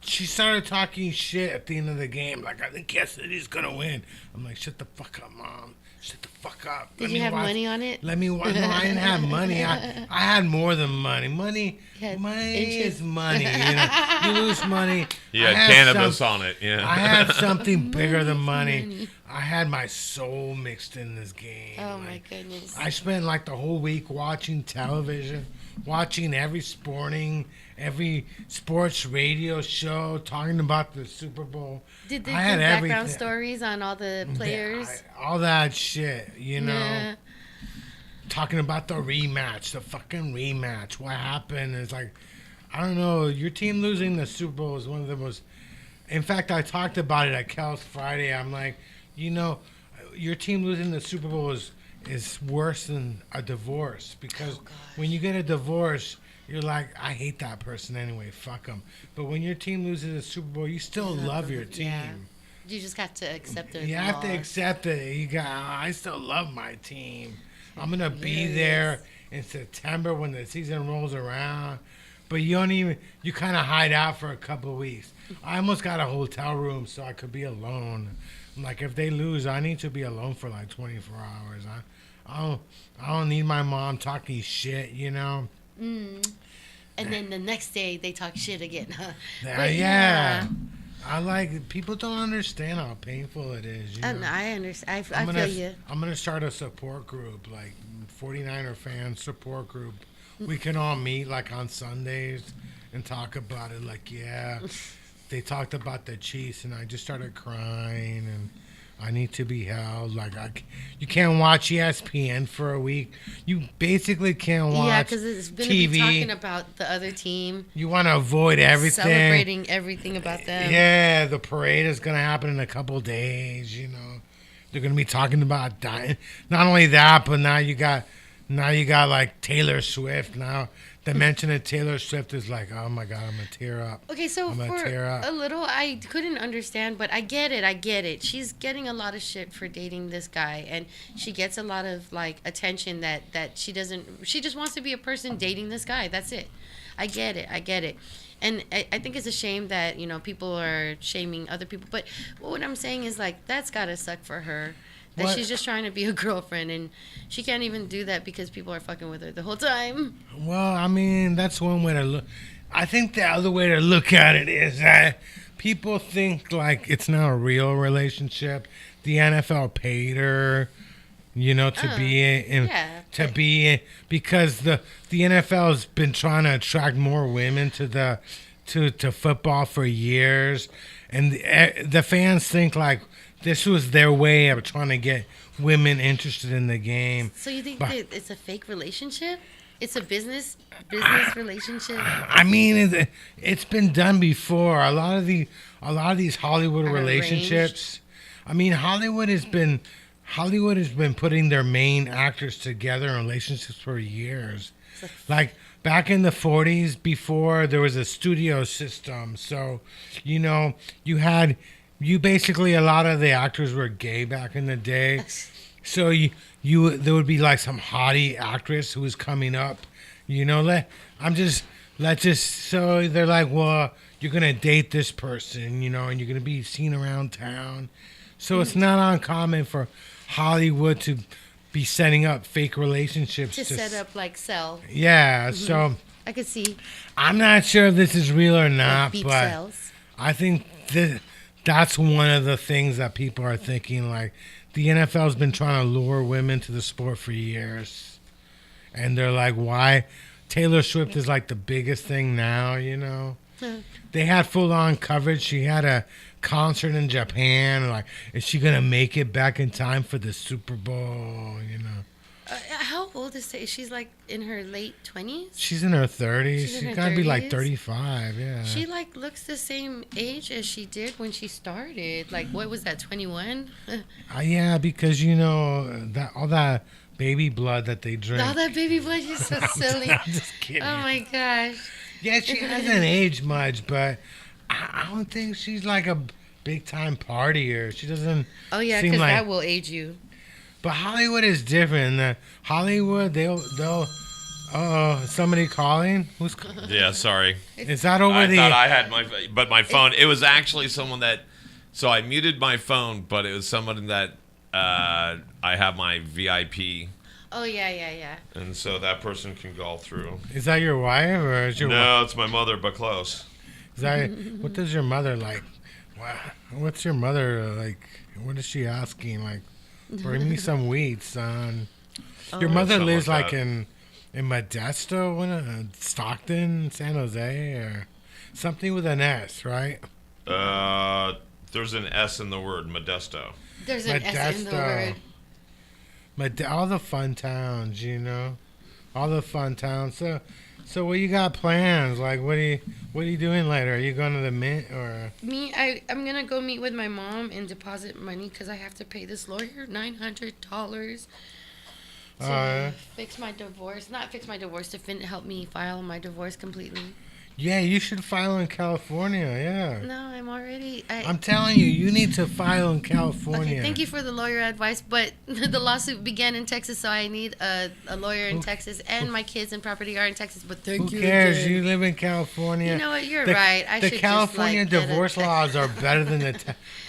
she started talking shit at the end of the game. Like, I think Kansas City's going to win. I'm like, shut the fuck up, Mom. Shut the fuck up. Did you have money on it? Let me watch. No, I didn't have money. I had more than money. Money is money. You lose money. You had cannabis on it. Yeah. I had something bigger than money. I had my soul mixed in this game. Oh, my goodness. I spent like the whole week watching television, watching every sports radio show, talking about the Super Bowl. Did they give background stories on all the players? All that shit, Yeah. Talking about the rematch, the fucking rematch. What happened? It's like, I don't know. Your team losing the Super Bowl is one of the most. In fact, I talked about it at Cal's Friday. I'm like, your team losing the Super Bowl is worse than a divorce, because when you get a divorce, you're like, I hate that person anyway. Fuck them. But when your team loses a Super Bowl, you still love your team. Yeah. You just got to accept it. You have to accept it. I still love my team. I'm gonna be there in September when the season rolls around. But you kind of hide out for a couple of weeks. I almost got a hotel room so I could be alone. Like, if they lose, I need to be alone for like 24 hours. I don't need my mom talking shit, And then the next day they talk shit again. Yeah. I like, people don't understand how painful it is. I understand. I feel you. I'm gonna start a support group, like 49er fans support group. We can all meet like on Sundays and talk about it. Like, yeah, they talked about the Chiefs, and I just started crying, and I need to be held. Like, you can't watch ESPN for a week. You basically can't watch. Yeah, because it's going to be talking about the other team. You want to avoid everything. Celebrating everything about them. Yeah, the parade is going to happen in a couple days. They're going to be talking about dying. Not only that, but now you got like Taylor Swift now. The mention of Taylor Swift is like, oh my God, I'm going to tear up. Okay, so for a little, I couldn't understand, but I get it. She's getting a lot of shit for dating this guy, and she gets a lot of like attention that she just wants to be a person dating this guy. That's it. I get it. And I think it's a shame that, people are shaming other people. But what I'm saying is, like, that's got to suck for her. That she's just trying to be a girlfriend, and she can't even do that because people are fucking with her the whole time. Well, I mean, that's one way to look. I think the other way to look at it is that people think like it's not a real relationship. The NFL paid her, to be in, because the NFL's been trying to attract more women to football for years, and the fans think like this was their way of trying to get women interested in the game. So you think that it's a fake relationship? It's a business relationship? I mean, it's been done before. A lot of these Hollywood relationships. I mean, Hollywood has been putting their main actors together in relationships for years. Like back in the 40s, before there was a studio system. So, you basically, a lot of the actors were gay back in the day. So there would be like some hottie actress who was coming up, so they're like, well, you're going to date this person, and you're going to be seen around town. So it's not uncommon for Hollywood to be setting up fake relationships. To set up like sell. Yeah, so. I could see. I'm not sure if this is real or not, like but cells. I think that's one of the things that people are thinking. Like, the NFL's been trying to lure women to the sport for years. And they're like, why? Taylor Swift is like the biggest thing now, They had full-on coverage. She had a concert in Japan. Like, is she going to make it back in time for the Super Bowl, old is she's like in her late 20s? She's in her 30s. She's in She's her got to be like 30s? 35, yeah. She like looks the same age as she did when she started. Like what was that, 21? Yeah, because you know that all that baby blood that they drink. All that baby blood, you're so silly. I'm just kidding. Oh my gosh. Yeah, she hasn't aged much, but I don't think she's like a big time partier. She doesn't. Oh yeah, seem because like, that will age you. But Hollywood is different. Hollywood, they'll. Somebody calling? Who's? Yeah, sorry. Is that over I the? thought I had my phone. It was actually someone that. So I muted my phone, but it was someone that I have my VIP, Oh yeah. and so that person can call through. Is that your wife or is your? No, it's my mother, but close. Is that what does your mother like? What's your mother like? What is she asking? Like, bring me some wheat, son. Your mother Something lives like like that. in Modesto, Stockton, San Jose, or something with an S, right? There's an S in the word Modesto. There's an S in the word. All the fun towns, you know, all the fun towns. So what you got plans? Like, what are you doing later? Are you going to the Mint or? Me, I'm gonna go meet with my mom and deposit money because I have to pay this lawyer $900 to fix my divorce. Not fix my divorce, to help me file my divorce completely. Yeah, you should file in California. Yeah. No, I'm already. I'm telling you, you need to file in California. Okay, thank you for the lawyer advice, but the lawsuit began in Texas, so I need a lawyer in Texas, and my kids and property are in Texas. But thank you. Who cares? again. You live in California. You know what? You're right. I The should California just, like, divorce laws are better than the.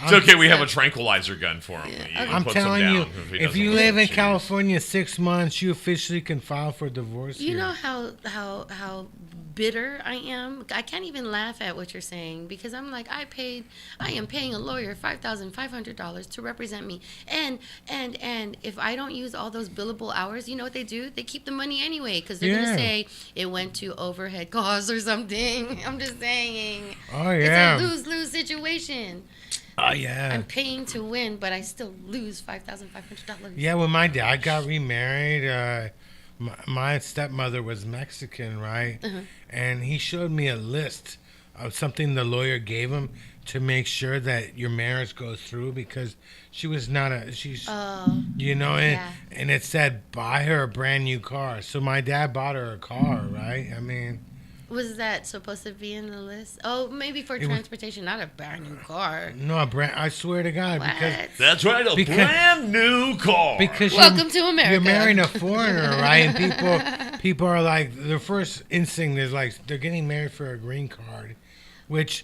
It's okay. We have a tranquilizer gun for him. Yeah. He I'm puts him telling down you, he if doesn't you listen live in to California 6 months, you officially can file for divorce. You here. know how bitter I am. I can't even laugh at what you're saying because I'm like, I am paying a lawyer $5,500 to represent me, and if I don't use all those billable hours, you know what they do? They keep the money anyway because they're Yeah. gonna say it went to overhead costs or something. I'm just saying. Oh yeah. It's a lose-lose situation. Oh yeah. I'm paying to win, but I still lose $5,500. Yeah, when my dad got remarried, my stepmother was Mexican, right? Uh-huh. And he showed me a list of something the lawyer gave him to make sure that your marriage goes through because she was not Oh. you know, Yeah. and it said buy her a brand new car. So my dad bought her a car, right? I mean, Was that supposed to be in the list? Oh, maybe for transportation, not a brand new car. no, I swear to God, because What? That's right, a Because- brand new car. because Welcome to America. You're marrying a foreigner, right? And people are like, their first instinct is like they're getting married for a green card, which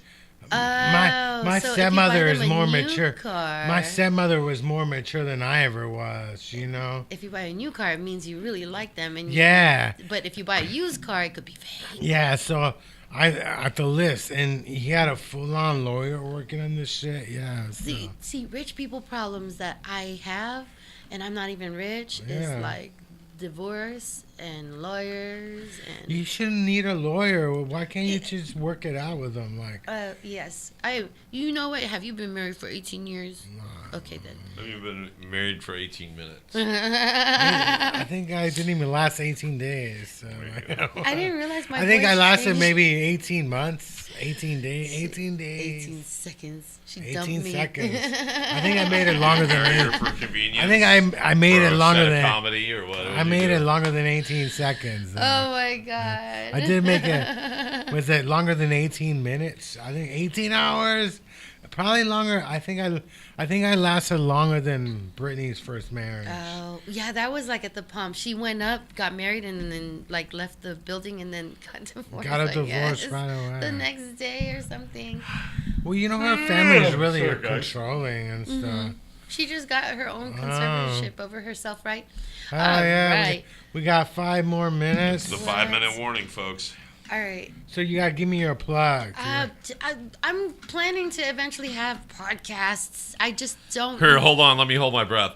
my so if you stepmother buy is them a more new mature. car- My stepmother was more mature than I ever was, you know. If you buy a new car, it means you really like them. And Yeah, But if you buy a used car, it could be fake. yeah. So I at the list, and he had a full-on lawyer working on this shit. Yeah. So. See, rich people problems that I have, and I'm not even rich, Yeah. is like divorce and lawyers and. You shouldn't need a lawyer. Why can't you just work it out with them? Like, Yes. You know what? Have you been married for 18 years? Okay, then. We've been married for 18 minutes. I think I didn't even last 18 days. So. I didn't realize my I think voice I lasted changed. maybe 18 months, 18 days, 18 days, 18 seconds. She 18 dumped me. seconds. I think I made it longer Here than. for convenience. I think I made for it a longer set of than. comedy or what? I made it longer than 18 seconds. Oh my god. I did make it. Was it longer than 18 minutes? I think 18 hours. Probably longer. I think I lasted longer than Brittany's first marriage. Oh yeah, that was like at the pump. She went up, got married, and then like left the building, and then got divorced. Got a I divorce guess, right away. the next day or something. Well, you know her family is really Sorry, guys. controlling and stuff. She just got her own conservatorship over herself, right? Oh yeah, right. we got 5 more minutes. It's the 5-minute warning, folks. All right. So you gotta give me your plug. I'm planning to eventually have podcasts. I just don't. Here, hold on. Let me hold my breath.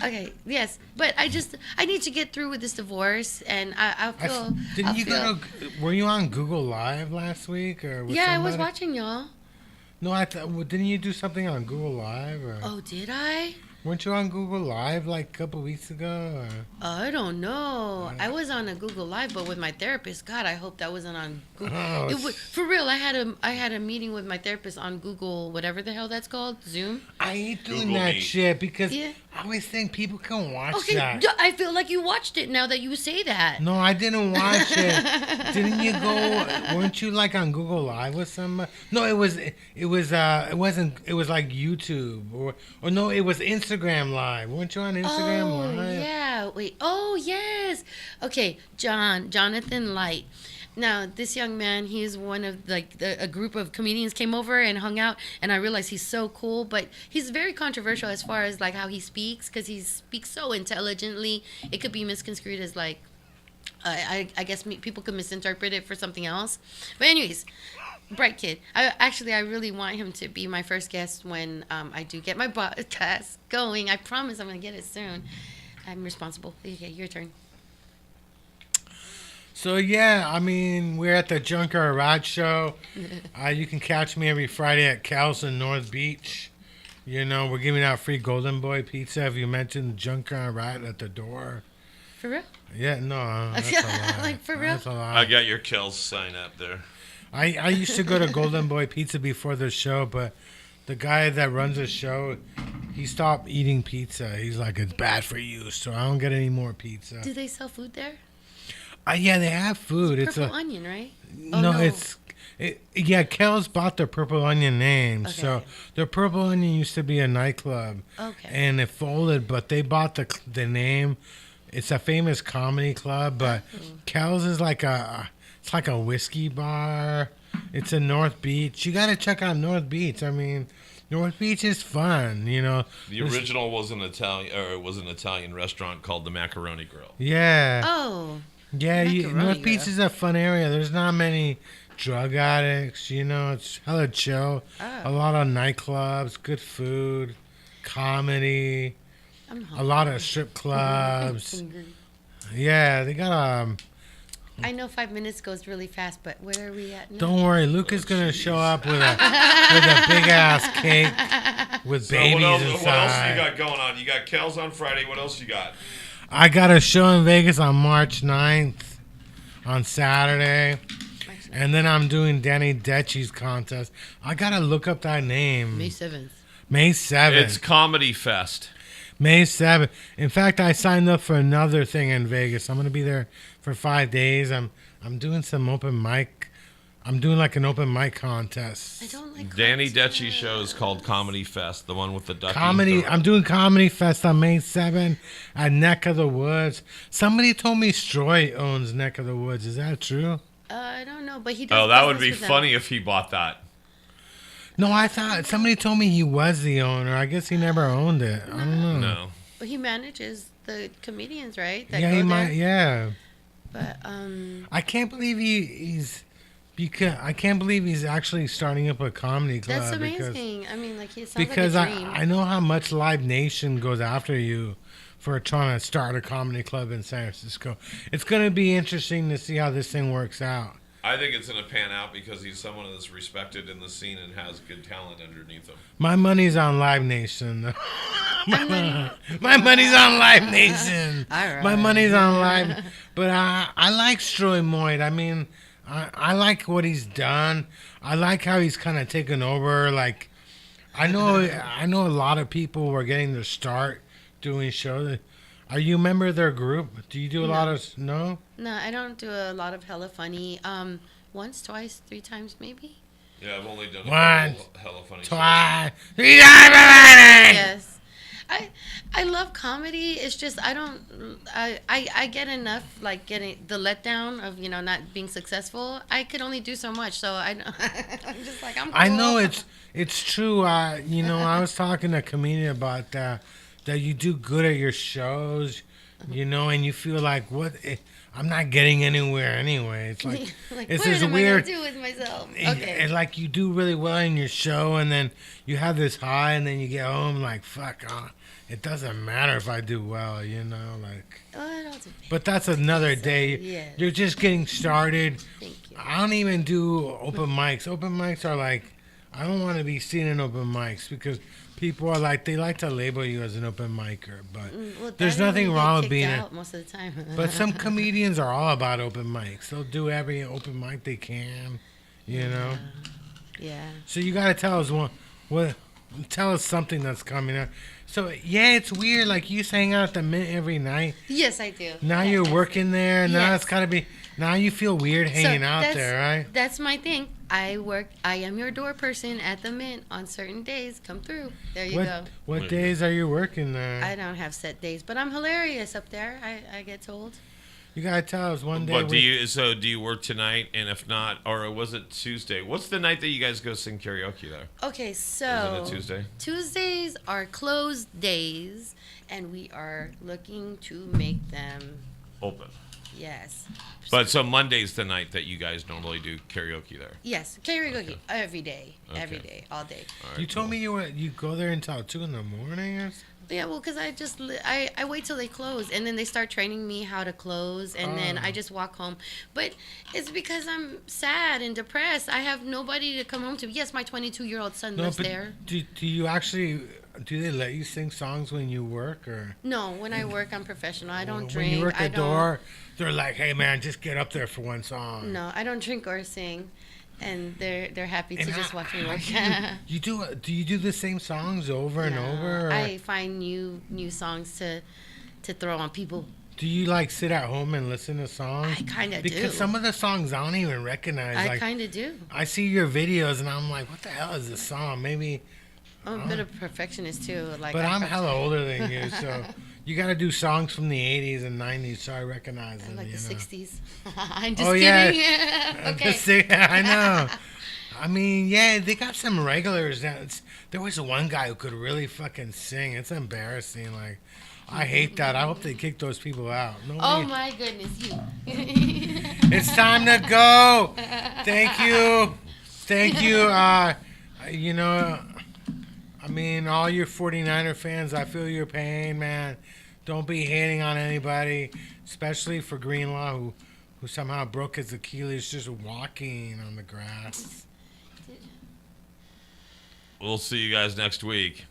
Okay. Yes, but I need to get through with this divorce, and I feel. Didn't I'll you feel- go to? Were you on Google Live last week or? With Yeah, I was somebody? watching y'all. No, I thought. Well, didn't you do something on Google Live or? Oh, did I? Weren't you on Google Live like a couple weeks ago? Or? I don't know. I was on a Google Live, but with my therapist. God, I hope that wasn't on Google. Oh, For real, I had a meeting with my therapist on Google, whatever the hell that's called, Zoom. I ain't doing Google that Meet. shit because Yeah. I always think people can watch Okay, that. I feel like you watched it now that you say that. No, I didn't watch it. Didn't you go? Weren't you like on Google Live with somebody? No, it wasn't. It was like YouTube or no, it was Instagram Live. Weren't you on Instagram Oh, Live? yeah. Wait. Oh, yes. Okay, Jonathan Light. Now, this young man, he's one of a group of comedians came over and hung out, and I realized he's so cool, but he's very controversial as far as like how he speaks, because he speaks so intelligently. It could be misconstrued as like, I guess people could misinterpret it for something else. But anyways, bright kid. I really want him to be my first guest when I do get my podcast going. I promise I'm gonna get it soon. I'm responsible. Okay, your turn. So yeah, I mean, we're at the JunkYard Rat show. You can catch me every Friday at Cal's in North Beach. You know, we're giving out free Golden Boy pizza if you mention JunkYard Rat at the door. For real? Yeah, no, that's a lie. Like, for real? That's a lie. I got your Kel's sign up there. I used to go to Golden Boy Pizza before the show, but the guy that runs the show, he stopped eating pizza. He's like, it's bad for you, so I don't get any more pizza. Do they sell food there? Yeah, they have food. Purple onion, right? Oh, No, yeah, Kel's bought the Purple Onion name. Okay. So the Purple Onion used to be a nightclub. Okay. And it folded, but they bought the name. It's a famous comedy club, but Kel's is like it's like a whiskey bar. It's in North Beach. You got to check out North Beach. I mean, North Beach is fun, you know. The original was an Italian restaurant called the Macaroni Grill. Yeah. Oh. Yeah, Macaroni North Beach Grill. is a fun area. There's not many drug addicts, you know. It's hella chill. Oh. A lot of nightclubs, good food, comedy, I'm a hungry. lot of strip clubs. Hungry. Yeah, they got I know 5 minutes goes really fast, but where are we at now? Don't worry, Luke is gonna show up with a big ass cake with So babies what else you inside. got going on? You got Kel's on Friday. What else you got? I got a show in Vegas on March 9th on Saturday. And then I'm doing Danny Detchi's contest. I gotta look up that name. May 7th. May 7th. It's Comedy Fest. May 7th. In fact, I signed up for another thing in Vegas. I'm going to be there for 5 days. I'm doing some open mic. I'm doing like an open mic contest. I don't like Danny contests. Detchi show is called Comedy Fest, the one with the ducky. Comedy. I'm doing Comedy Fest on May 7th at Neck of the Woods. Somebody told me Stroy owns Neck of the Woods. Is that true? I don't know, but he does. Oh, that would business be with them. funny if he bought that. No, I thought somebody told me he was the owner. I guess he never owned it. I don't know. No. But he manages the comedians, right? That Yeah, go he there. might. Yeah. But I can't believe I can't believe he's actually starting up a comedy club. that's because- amazing. I mean, like he sounds Because like a dream. I know how much Live Nation goes after you for trying to start a comedy club in San Francisco. It's going to be interesting to see how this thing works out. I think it's going to pan out because he's someone that's respected in the scene and has good talent underneath him. My money's on Live Nation. My money's on Live Nation. All right. My money's on Live. But I like Stroy Moyd. I mean, I like what he's done. I like how he's kind of taken over. Like, I know a lot of people were getting their start doing shows. Are you a member of their group? Do you do a lot of no? No, I don't do a lot of hella funny. Once, twice, 3 times, maybe. Yeah, I've only done a One, couple hella funny shows. Twice, 3 times. Yes. I love comedy. It's just I get enough like getting the letdown of not being successful. I could only do so much, so I'm just like I'm. Cool. I know it's true. I was talking to a comedian about that you do good at your shows, and you feel like I'm not getting anywhere anyway. It's like, like it's what this am weird. I gonna do with myself? It's Okay. like you do really well in your show, and then you have this high, and then you get home like fuck. It doesn't matter if I do well, like. Well, it all depends. But that's another day. Yeah. You're just getting started. Thank you. I don't even do open mics. Open mics are like, I don't want to be seen in open mics because people are like, they like to label you as an open micer, but Well, there's that nothing and we wrong get with being kicked a, out most of the time. but some comedians are all about open mics. They'll do every open mic they can, you know. Yeah. So you gotta tell us what tell us something that's coming up. So yeah, it's weird. Like you used to hang out at the Mint every night. Yes, I do. Now you're working there. Now Yes. it's gotta be. Now you feel weird hanging out that's- there, right? That's my thing. I am your door person at the Mint on certain days. Come through. There you go. What days are you working there? I don't have set days, but I'm hilarious up there. I get told. You gotta tell us one day. But do you work tonight? And if not, or was it Tuesday? What's the night that you guys go sing karaoke there? Okay, Is so it a Tuesday? Tuesdays are closed days, and we are looking to make them. Open. Yes. But so Monday's the night that you guys normally do karaoke there. Yes, karaoke every day, every Okay. day, all day. All right, You told cool. me you go there until 2 in the morning. Or something? Yeah, well, because I wait till they close, and then they start training me how to close, and then I just walk home. But it's because I'm sad and depressed. I have nobody to come home to. Yes, my 22-year-old son lives there. Do you actually? Do they let you sing songs when you work or? No, when I work, I'm professional. I don't When drink. you work I the don't. door, they're like, "Hey man, just get up there for one song." No, I don't drink or sing, and they're happy to And just watch me work. You do? Do you do the same songs over and No, over? Or I find new songs to throw on people. do you like sit at home and listen to songs? I kind of do. Because some of the songs I don't even recognize. I Like kind of do. I see your videos and I'm like, what the hell is this song? Maybe, I'm a bit of a perfectionist too. Like, but I'm hella older than you, so you got to do songs from the 80s and 90s so I recognize them. like you the know? 60s. I'm just Oh, yeah. kidding. Okay. I know. I mean, yeah, they got some regulars. There was one guy who could really fucking sing. It's embarrassing. Like, I hate that. I hope they kick those people out. Oh Nobody, my goodness, you. It's time to go. Thank you. Thank you. You know, I mean, all your 49er fans, I feel your pain, man. Don't be hating on anybody, especially for Greenlaw, who somehow broke his Achilles just walking on the grass. We'll see you guys next week.